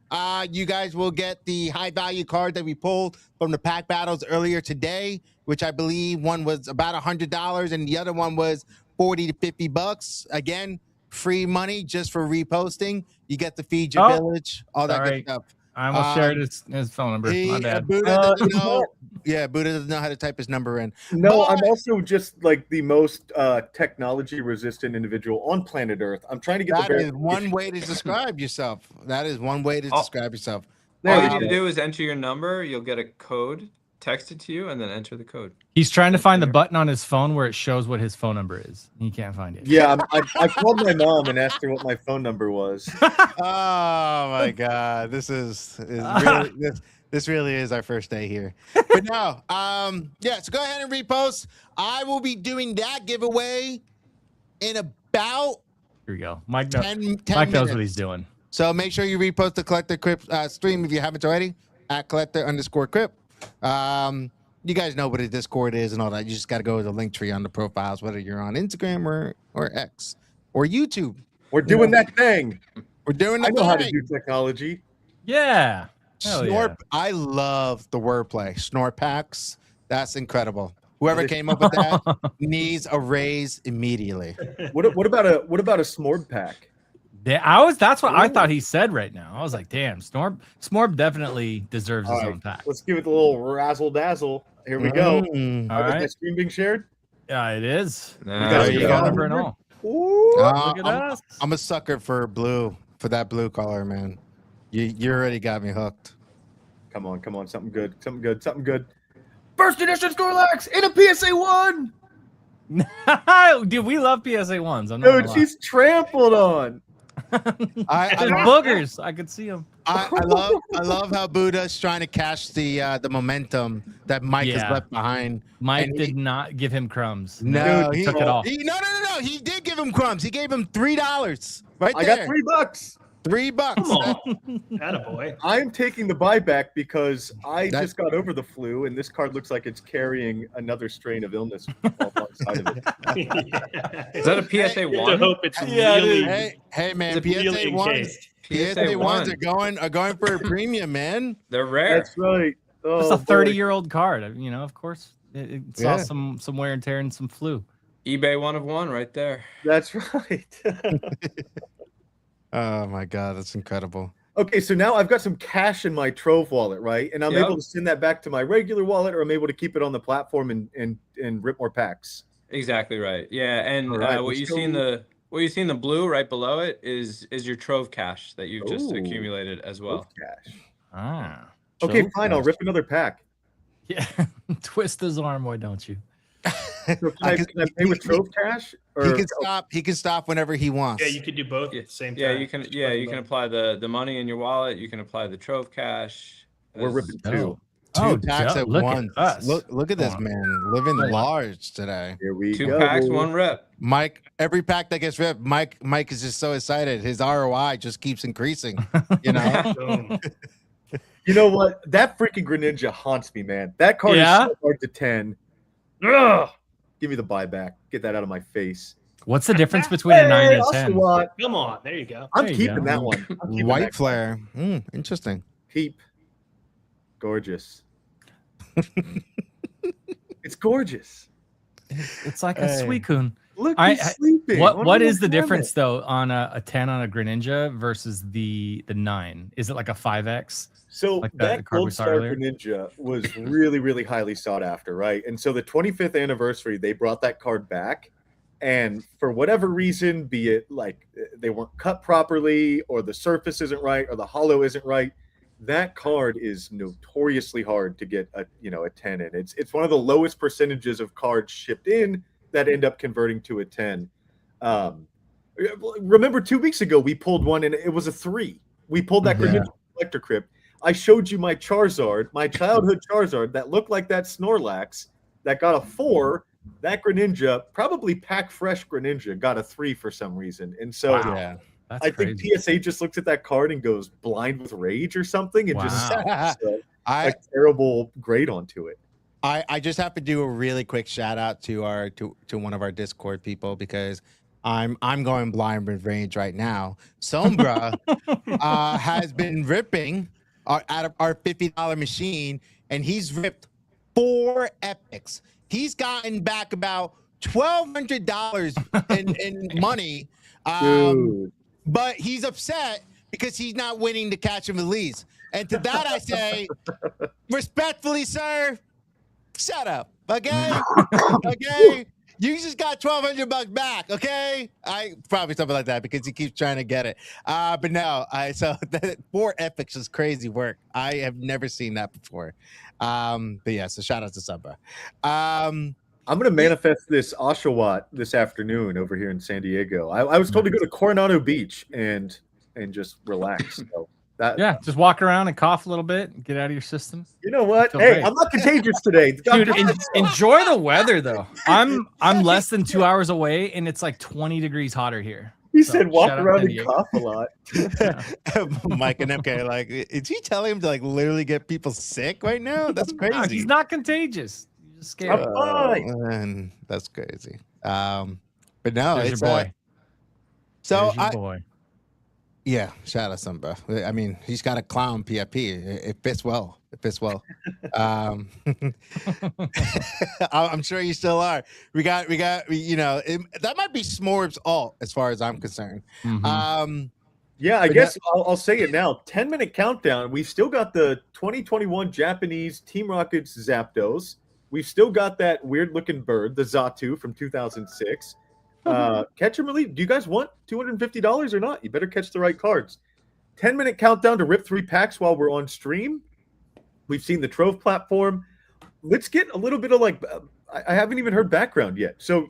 You guys will get the high value card that we pulled from the pack battles earlier today, which I believe one was about $100 and the other one was $40 to $50. Again, free money just for reposting. You get to feed your village, all that good stuff. I almost shared his phone number. My bad. Buddha doesn't know. Yeah, Buddha doesn't know how to type his number in. No, I'm also just like the most technology resistant individual on planet Earth. I'm trying to get that is one way to describe yourself. That is one way to describe yourself. All you need to do is enter your number. You'll get a code texted to you, and then enter the code. He's trying to find the button on his phone where it shows what his phone number is. He can't find it. Yeah, I called my mom and asked her what my phone number was. Oh my God, this really this really is our first day here. But no, so go ahead and repost. I will be doing that giveaway in about here we go. Mike knows, 10 Mike knows minutes. what he's doing. So make sure you repost the Collector Crip stream if you haven't already @collector_crip. You guys know what a Discord is and all that. You just got to go to the link tree on the profiles, whether you're on Instagram or X or YouTube. We're doing that thing. We're doing the I know how to do technology. Yeah. Snort. I love the wordplay. Snort packs. That's incredible. Whoever came up with that needs a raise immediately. What about a Smorb pack? Yeah, that's what I thought he said right now. I was like, damn, Smorb definitely deserves his own pack. Let's give it a little razzle dazzle. Here we go. All right. Is that stream being shared? Yeah, it is. There you got number and all. Look at us. I'm a sucker for that blue color, man. You already got me hooked. Come on, something good. First edition Snorlax in a PSA 1. Dude, we love PSA 1s. Dude, she's trampled on. There's boogers. I could see them. I love how Buddha's trying to catch the momentum that Mike has left behind. Mike did not give him crumbs. No, he took it all. No. He did give him crumbs. He gave him $3 right there. I got $3. $3. Come on. Attaboy. I'm taking the buyback because I just got over the flu, and this card looks like it's carrying another strain of illness alongside of it. Is that a PSA 1? I hope it's really. Hey, man, it's really PSA 1s. encased. PSA 1s are going for a premium, man. They're rare. That's right. It's a 30-year-old card. Of course, it saw some wear and tear and some flu. eBay 1 of 1 right there. That's right. Oh my God, that's incredible. Okay, so now I've got some cash in my Trove wallet, right? And I'm able to send that back to my regular wallet, or I'm able to keep it on the platform and rip more packs. Exactly right. Yeah, and Right, what you see in the blue right below it is your Trove cash that you've just accumulated as well. Cash. Ah. Okay, Trove fine. I'll cash. rip another pack. Yeah. Twist his arm, why don't you? So can I pay with Trove cash? Or, He can stop whenever he wants. Yeah, you could do both at the same time. Yeah, you can. Yeah, you can apply the money in your wallet. You can apply the Trove cash. We're ripping two. Two packs at look once. at us. Look at this man living large today. Here we Two go. packs, one rip. Mike, every pack that gets ripped, Mike is just so excited. His ROI just keeps increasing. You know. Boom. You know what? That freaking Greninja haunts me, man. That card is so hard to 10. Ugh! Give me the buyback. Get that out of my face. What's the difference between a 9 and a 10? Come on, there you go. I'm keeping that one. White flare. Interesting. Keep. Gorgeous. It's gorgeous. It's like a Suicune. Look, he's sleeping. What is the difference though on a 10 on a Greninja versus the 9? Is it like a 5x? So like that Gold Star Greninja was really, really highly sought after, right? And so the 25th anniversary, they brought that card back. And for whatever reason, be it like they weren't cut properly, or the surface isn't right, or the hollow isn't right, that card is notoriously hard to get a 10 in. It's one of the lowest percentages of cards shipped in that end up converting to a 10. Remember 2 weeks ago we pulled one and it was a 3. We pulled that Greninja Collector Crypt. I showed you my Charizard, my childhood Charizard that looked like that Snorlax that got a 4. That Greninja, probably pack fresh Greninja, got a 3 for some reason. And so I think PSA just looks at that card and goes blind with rage or something and just slaps a terrible grade onto it. I just have to do a really quick shout out to one of our Discord people because I'm going blind with rage right now. Sombra has been ripping out of our $50 machine, and he's ripped 4 epics. He's gotten back about $1,200 in money. But he's upset because he's not winning the catch and release. And to that I say, respectfully, sir, shut up. Okay? Okay? You just got $1,200 back, okay? Probably something like that because he keeps trying to get it. But no, so that 4 epics is crazy work. I have never seen that before. But yeah, so shout out to Subba. I'm going to manifest this Oshawott this afternoon over here in San Diego. I was told to go to Coronado Beach and just relax. So just walk around and cough a little bit and get out of your system. You know what? Hey, I'm not contagious today. Dude, enjoy the weather though. I'm less than 2 hours away and it's like 20 degrees hotter here. He said walk around and cough a lot. Mike and MK, like, is he telling him to like literally get people sick right now? That's crazy. No, he's not contagious. He's just scared. Man, that's crazy. But no, There's it's your boy. So There's your boy. Yeah, shout out Samba. I mean, he's got a clown PFP. It fits well. It fits well. I'm sure you still are. We got. That might be Smorb's alt as far as I'm concerned. Yeah, I guess I'll say it now. 10-minute countdown. We've still got the 2021 Japanese Team Rockets Zapdos. We've still got that weird-looking bird, the Zatu from 2006. Catch and release. Do you guys want $250 or not? You better catch the right cards. 10-minute countdown to rip 3 packs while we're on stream. We've seen the Trove platform. Let's get a little bit of I haven't even heard background yet. So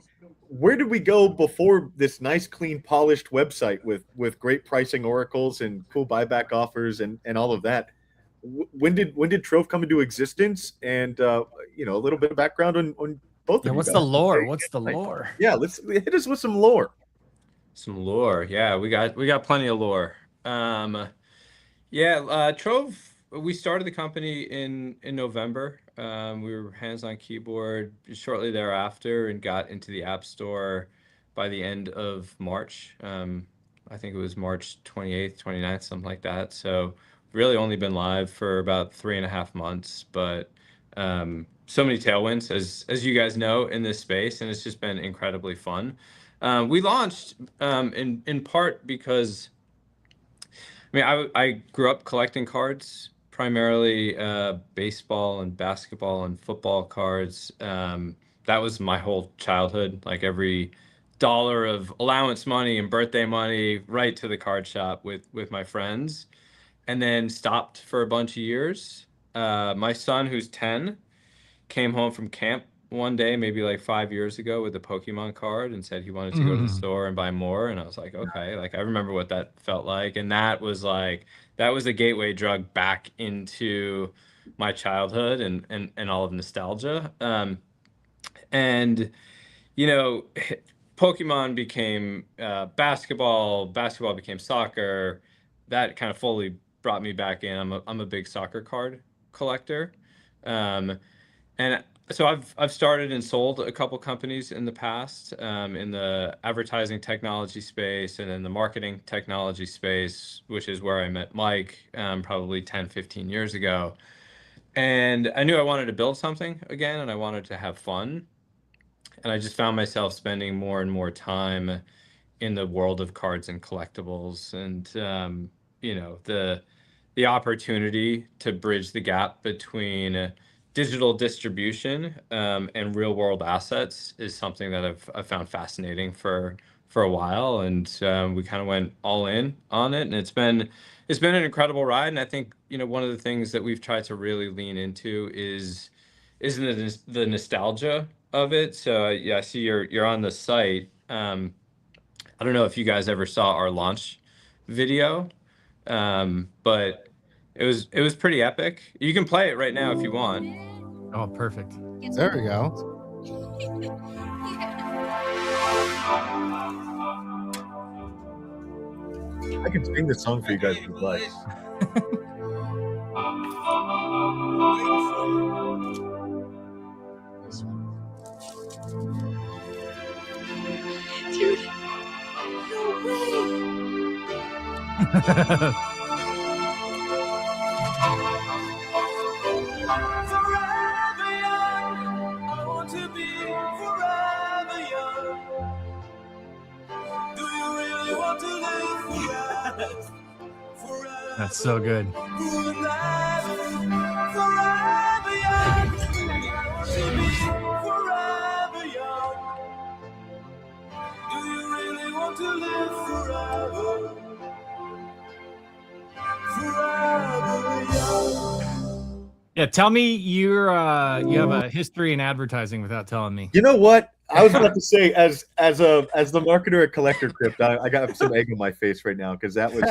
where did we go before this nice, clean, polished website with great pricing oracles and cool buyback offers and all of that? When did Trove come into existence? And a little bit of background on both of you. What's the lore? What's the lore? Yeah, let's hit us with some lore. Some lore. Yeah, we got plenty of lore. Trove, we started the company in November. We were hands-on keyboard shortly thereafter and got into the App Store by the end of March. I think it was March 28th, 29th, something like that. So really only been live for about 3.5 months, but so many tailwinds, as you guys know, in this space, and it's just been incredibly fun. We launched in part because, I mean, I grew up collecting cards, primarily baseball and basketball and football cards. That was my whole childhood. Like every dollar of allowance money and birthday money, right to the card shop with my friends, and then stopped for a bunch of years. My son, who's 10, came home from camp one day, maybe like 5 years ago, with a Pokemon card and said he wanted to go to the store and buy more. And I was like, okay, like I remember what that felt like. And that was a gateway drug back into my childhood and all of nostalgia. And, you know, Pokemon became basketball became soccer. That kind of fully brought me back in. I'm a big soccer card collector. And so I've started and sold a couple companies in the past, in the advertising technology space and in the marketing technology space, which is where I met Mike, probably 10, 15 years ago. And I knew I wanted to build something again, and I wanted to have fun. And I just found myself spending more and more time in the world of cards and collectibles, and you know, the opportunity to bridge the gap between digital distribution and real world assets is something that I've found fascinating for a while, and we kind of went all in on it, and it's been an incredible ride. And I think, you know, one of the things that we've tried to really lean into is the nostalgia of it. So yeah, I see you're on the site. I don't know if you guys ever saw our launch video, but it was pretty epic. You can play it right now if you want. Oh, perfect. There we go. I can sing this song for you guys if you'd like. Dude, no way. Forever young, I want to be forever young. Do you really want to live forever? Forever. That's so good. Forever young, I want to be forever young. Do you really want to live forever? Forever young. Yeah, tell me you have a history in advertising without telling me. You know what? I was about to say, as the marketer at Collector Crypt, I got some egg on my face right now because that was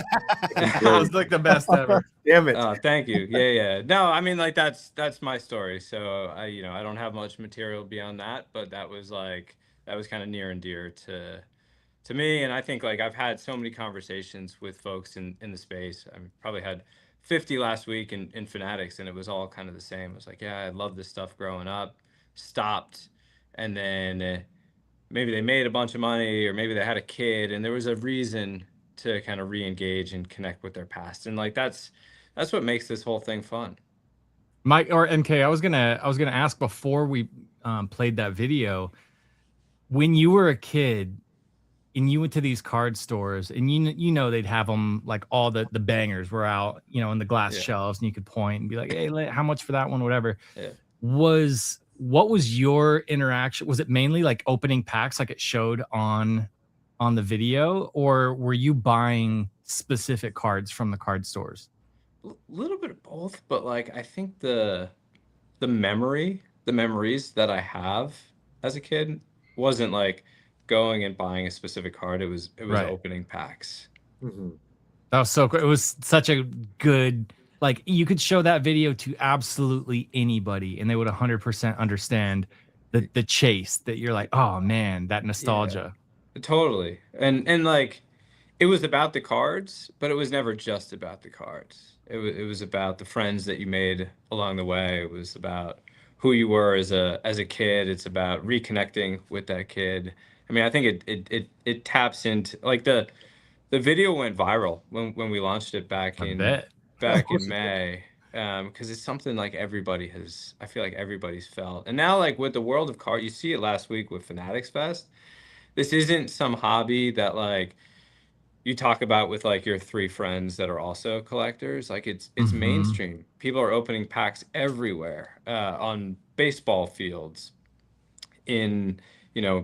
That was like the best ever. damn it. Oh, thank you. Yeah. No, I mean, like that's my story. So I don't have much material beyond that, but that was kind of near and dear to me. And I think like I've had so many conversations with folks in the space. I probably had 50 last week in Fanatics, and it was all kind of the same. It was like, yeah, I loved this stuff growing up, stopped, and then maybe they made a bunch of money, or maybe they had a kid, and there was a reason to kind of re-engage and connect with their past. And like that's what makes this whole thing fun. Mike or MK, I was gonna ask before we played that video, when you were a kid and you went to these card stores, and you know they'd have them like all the bangers were out, you know, in the glass shelves, and you could point and be like, hey, how much for that one, whatever. Yeah. What was your interaction? Was it mainly like opening packs like it showed on the video, or were you buying specific cards from the card stores? A little bit of both, but like I think the memories that I have as a kid wasn't like going and buying a specific card. It was Right. opening packs. Mm-hmm. That was so cool. It was such a good, like, you could show that video to absolutely anybody and they would 100% understand the chase that you're like, oh man, that nostalgia. Yeah, totally. And like it was about the cards, but it was never just about the cards. It was about the friends that you made along the way. It was about who you were as a kid. It's about reconnecting with that kid. I mean, I think it taps into like the video went viral when we launched it back in May, because it's something like I feel like everybody's felt. And now like with the world of card, you see it last week with Fanatics Fest. This isn't some hobby that like you talk about with like your 3 friends that are also collectors, like it's mainstream. People are opening packs everywhere, on baseball fields, in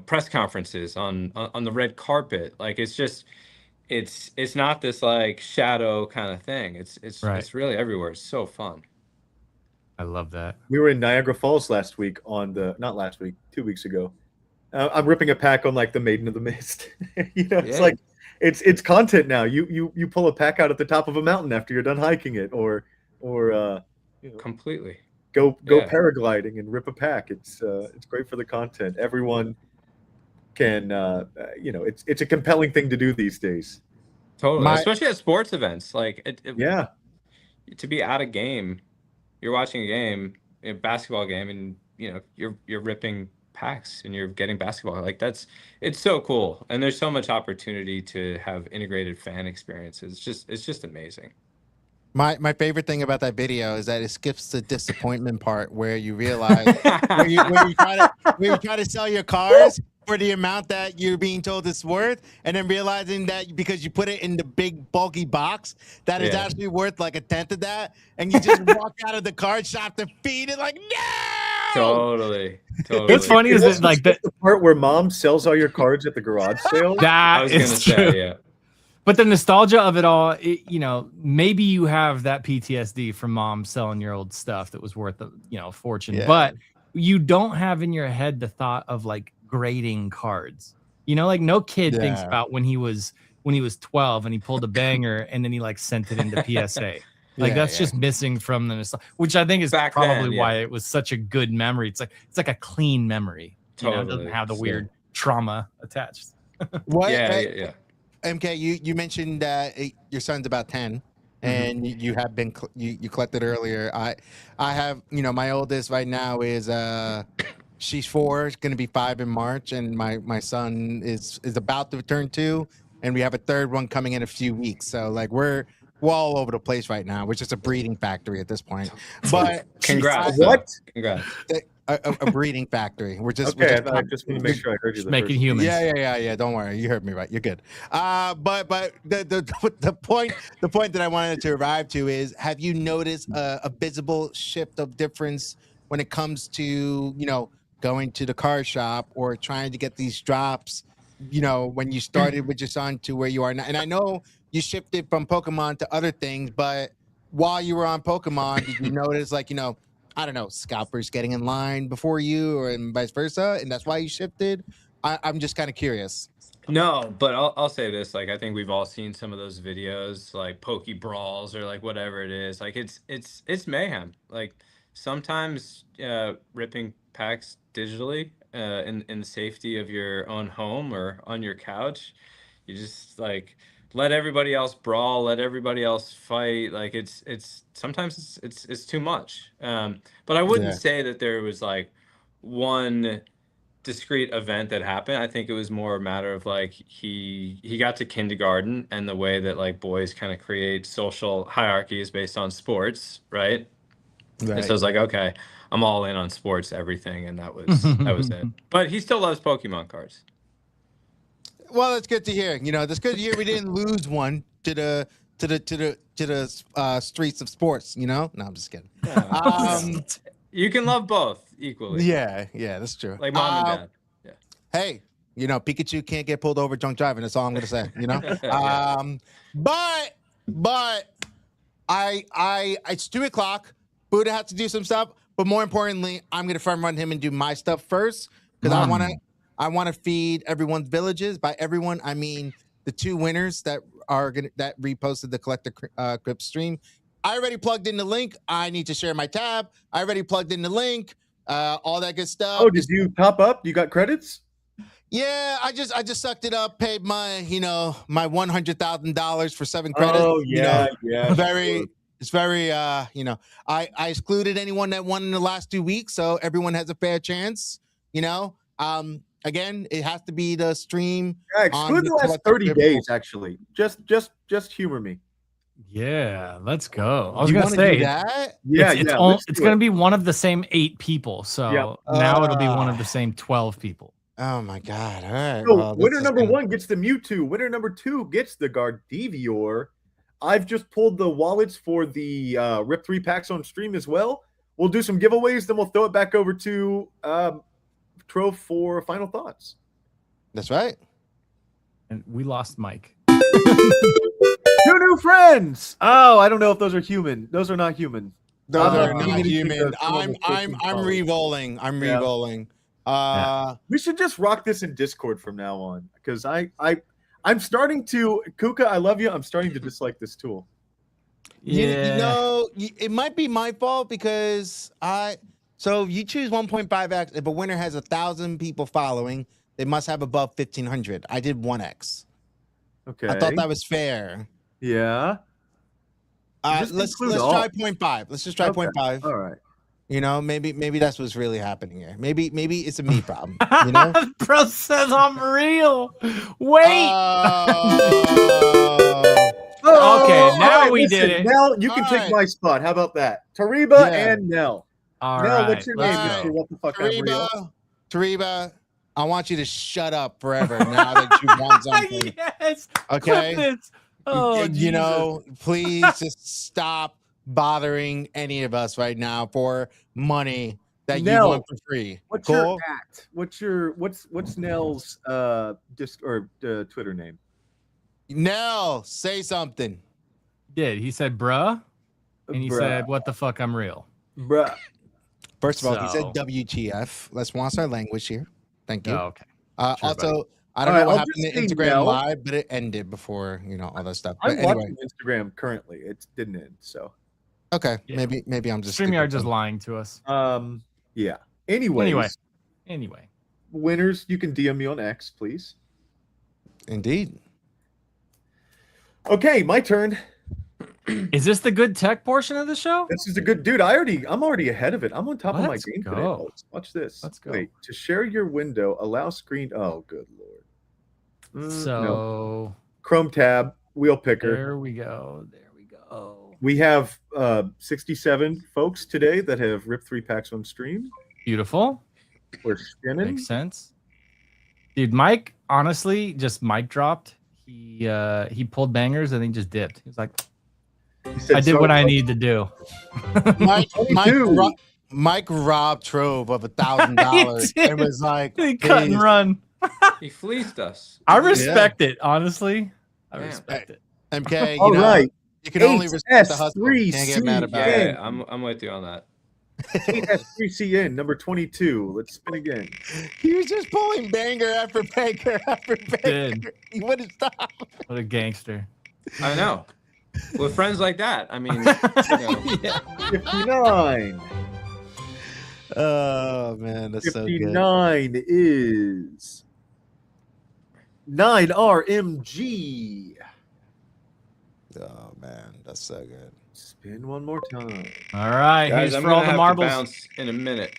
press conferences, on the red carpet. Like it's just it's not this like shadow kind of thing. It's really everywhere. It's so fun. I love that. We were in Niagara Falls last week not last week, 2 weeks ago. I'm ripping a pack on like the Maiden of the Mist. It's like it's content now. You pull a pack out at the top of a mountain after you're done hiking it, or completely go paragliding and rip a pack. It's great for the content. Everyone can it's a compelling thing to do these days. Totally, especially at sports events. Like to be at a game, you're watching a game, a basketball game, and you're ripping packs and you're getting basketball. Like it's so cool, and there's so much opportunity to have integrated fan experiences. It's just amazing. My favorite thing about that video is that it skips the disappointment part where you realize where you try to sell your cars for the amount that you're being told it's worth, and then realizing that because you put it in the big bulky box that it's actually worth like a tenth of that, and you just walk out of the card shop to feed it like no. Totally. What's funny is that like the part where mom sells all your cards at the garage sale. I was gonna say, yeah. But the nostalgia of it all, maybe you have that PTSD from mom selling your old stuff that was worth a fortune, but you don't have in your head the thought of like grading cards. Like no kid thinks about when he was 12 and he pulled a banger and then he like sent it into PSA. Like that's just missing from the nostalgia, which I think is probably why it was such a good memory. It's like a clean memory. It doesn't have the weird trauma attached. What? Yeah. MK, you mentioned that your son's about 10, and you have been you collected earlier. I have my oldest right now is she's 4, it's going to be 5 in March, and my son is about to turn 2, and we have a third one coming in a few weeks. So like we're all over the place right now. We're just a breeding factory at this point. But congrats! Congrats! A breeding factory. We're just I just want to make sure I heard you. Making humans. Yeah. Don't worry, you heard me right. You're good. But the point that I wanted to arrive to is: have you noticed a visible shift of difference when it comes to going to the car shop or trying to get these drops? When you started with your son to where you are now, and I know you shifted from Pokemon to other things, but while you were on Pokemon, did you notice I don't know, scalpers getting in line before you or and vice versa, and that's why you shifted? I'm just kind of curious. No, but I'll say this, like I think we've all seen some of those videos, like Poke Brawls or like whatever it is. Like it's mayhem. Like sometimes ripping packs digitally in the safety of your own home or on your couch, you just like let everybody else brawl, let everybody else fight. Like it's sometimes it's too much. But I wouldn't say that there was like one discrete event that happened. I think it was more a matter of like he got to kindergarten and the way that like boys kind of create social hierarchies based on sports, right? And so it's like, okay, I'm all in on sports, everything, and that was it. But he still loves Pokemon cards. Well, it's good to hear. It's good to hear we didn't lose one to the streets of sports. No, I'm just kidding. You can love both equally. Yeah, that's true. Like mom and dad. Yeah. Hey, Pikachu can't get pulled over drunk driving. That's all I'm gonna say. But it's 2:00. Buddha has to do some stuff, but more importantly, I'm gonna front run him and do my stuff first because I want to feed everyone's villages. By everyone, I mean the 2 winners that reposted the Collector Crypt stream. I already plugged in the link. I need to share my tab. I already plugged in the link. All that good stuff. Oh, did you top up? You got credits? Yeah, I just sucked it up. Paid my my $100,000 for 7 credits. Oh yeah, Very. Sure. It's very, I excluded anyone that won in the last 2 weeks, so everyone has a fair chance. Again, it has to be the stream. Yeah, exclude the last 30 days, actually. Just humor me. Yeah, let's go. I was gonna say do that. It's going to be one of the same 8 people. So now it'll be one of the same 12 people. Oh my God! All right. So well, winner this is number gonna- 1 gets the Mewtwo. Winner number 2 gets the Gardevoir. I've just pulled the wallets for the Rip 3 packs on stream as well. We'll do some giveaways, then we'll throw it back over to Trove for final thoughts. That's right. And we lost Mike. 2 new friends. Oh, I don't know if those are human. Those are not human. Those are I'm not beginning to think human. of some of the I'm 14 followers. re-rolling. I'm Yeah. re-rolling. We should just rock this in Discord from now on because I'm starting to Kuka. I love you. I'm starting to dislike this tool. You know, it might be my fault because so you choose 1.5x. If a winner has 1,000 people following, they must have above 1,500. I did 1x. Okay. I thought that was fair. Yeah. Just Let's include all. try 0.5. Let's just try Okay. 0.5. All right. You know, maybe that's what's really happening here. Maybe it's a me problem. You know. Bro says I'm real. Wait. Okay, now we did it. Nell, you can All take right. my spot. How about that? Tariba Yeah. and Nell. All Nell, right, what's your name? let's Mr. go. What the fuck? I'm real. Tariba, I want you to shut up forever now that you want something. Yes. Okay. Clip this. Oh, You know, please just stop bothering any of us right now for money that you Nell, want for free. What's Cool? your at? What's Nell's Twitter name? Nell, say something. did. He said, bruh. And he Bruh. said, what the fuck, I'm real. Bruh. First of all, he said So- WTF. Let's watch our language here. Thank you. Oh, okay. Sure, Also, I don't All know right, what I'll happened just to say Instagram Nell. Live, but it ended before, all that stuff. But I'm anyway, watching Instagram currently. It didn't end. So okay. Yeah. Maybe I'm just StreamYard stupid. just lying to us. yeah. Anyways, Anyway. winners, you can DM me on X, please. Indeed. Okay, my turn. Is this the good tech portion of the show? This is a good dude. I'm already ahead of it. I'm on top of my Let's game today, go. folks. Watch this. Let's go. Wait, to share your window, allow screen. Oh, good lord. So no. Chrome tab, wheel picker. there we go. There we go. We have 67 folks today that have ripped 3 packs on stream. Beautiful. We're spinning. Makes sense. Dude, Mike, honestly, just mic dropped. He pulled bangers and then just dipped. He was like, He said, I did "Sorry, what I folks." need to do. Mike robbed Trove of $1,000 He did. and was like, He cut and "Please." run. He fleeced us. I respect it, honestly. I Damn. respect it. MK, All right. you can only respect the hustle. HS3 Can't get mad about Yeah, it. I'm with you on that. S3CN number 22. Let's spin again. He was just pulling banger after banger after banger. Did. He wouldn't stop. What a gangster. I know. With friends like that, I mean, you know, Yeah. 59. Oh man, that's so good. 59 is 9RMG. Oh man, that's so good. Spin one more time. All right. guys, Here's I'm for all gonna the have marbles. to bounce in a minute.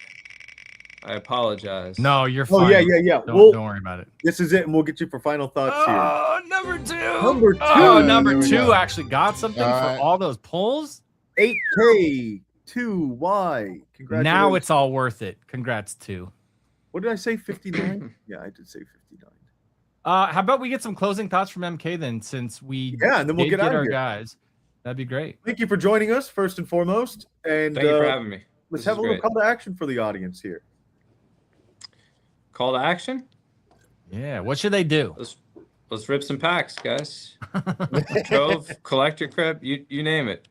I apologize. No, you're Oh, fine. yeah. Don't worry about it. This is it, and we'll get you for final thoughts here. Oh, number 2. Number 2. Oh, number Here we 2 go. actually got something All for right. all those pulls. 8K 2Y. Congratulations. Now it's all worth it. Congrats, 2. What did I say? 59? Yeah, I did say 59. How about we get some closing thoughts from MK then, since we Yeah, and then we'll did get out of our here. guys. That'd be great. Thank you for joining us, first and foremost. And Thank you for having me. let's This have is a little great. call to action for the audience here. Call to action. Yeah. What should they do? Let's rip some packs, guys. Trove, Collector Crib, you name it.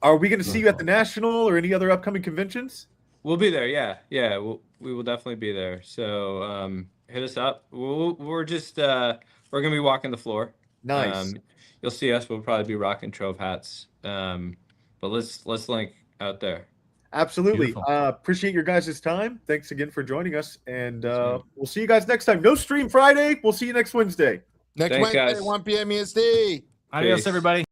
Are we going to see you at the National or any other upcoming conventions? We'll be there. Yeah. We will definitely be there. So hit us up. We're just we're gonna be walking the floor. Nice. You'll see us. We'll probably be rocking Trove hats. But let's link out there. Absolutely. Beautiful. Appreciate your guys' time. Thanks again for joining us. And we'll see you guys next time. No stream Friday. We'll see you next Wednesday. Next Thanks, Wednesday, guys. 1 p.m. EST. Adios, Peace. everybody.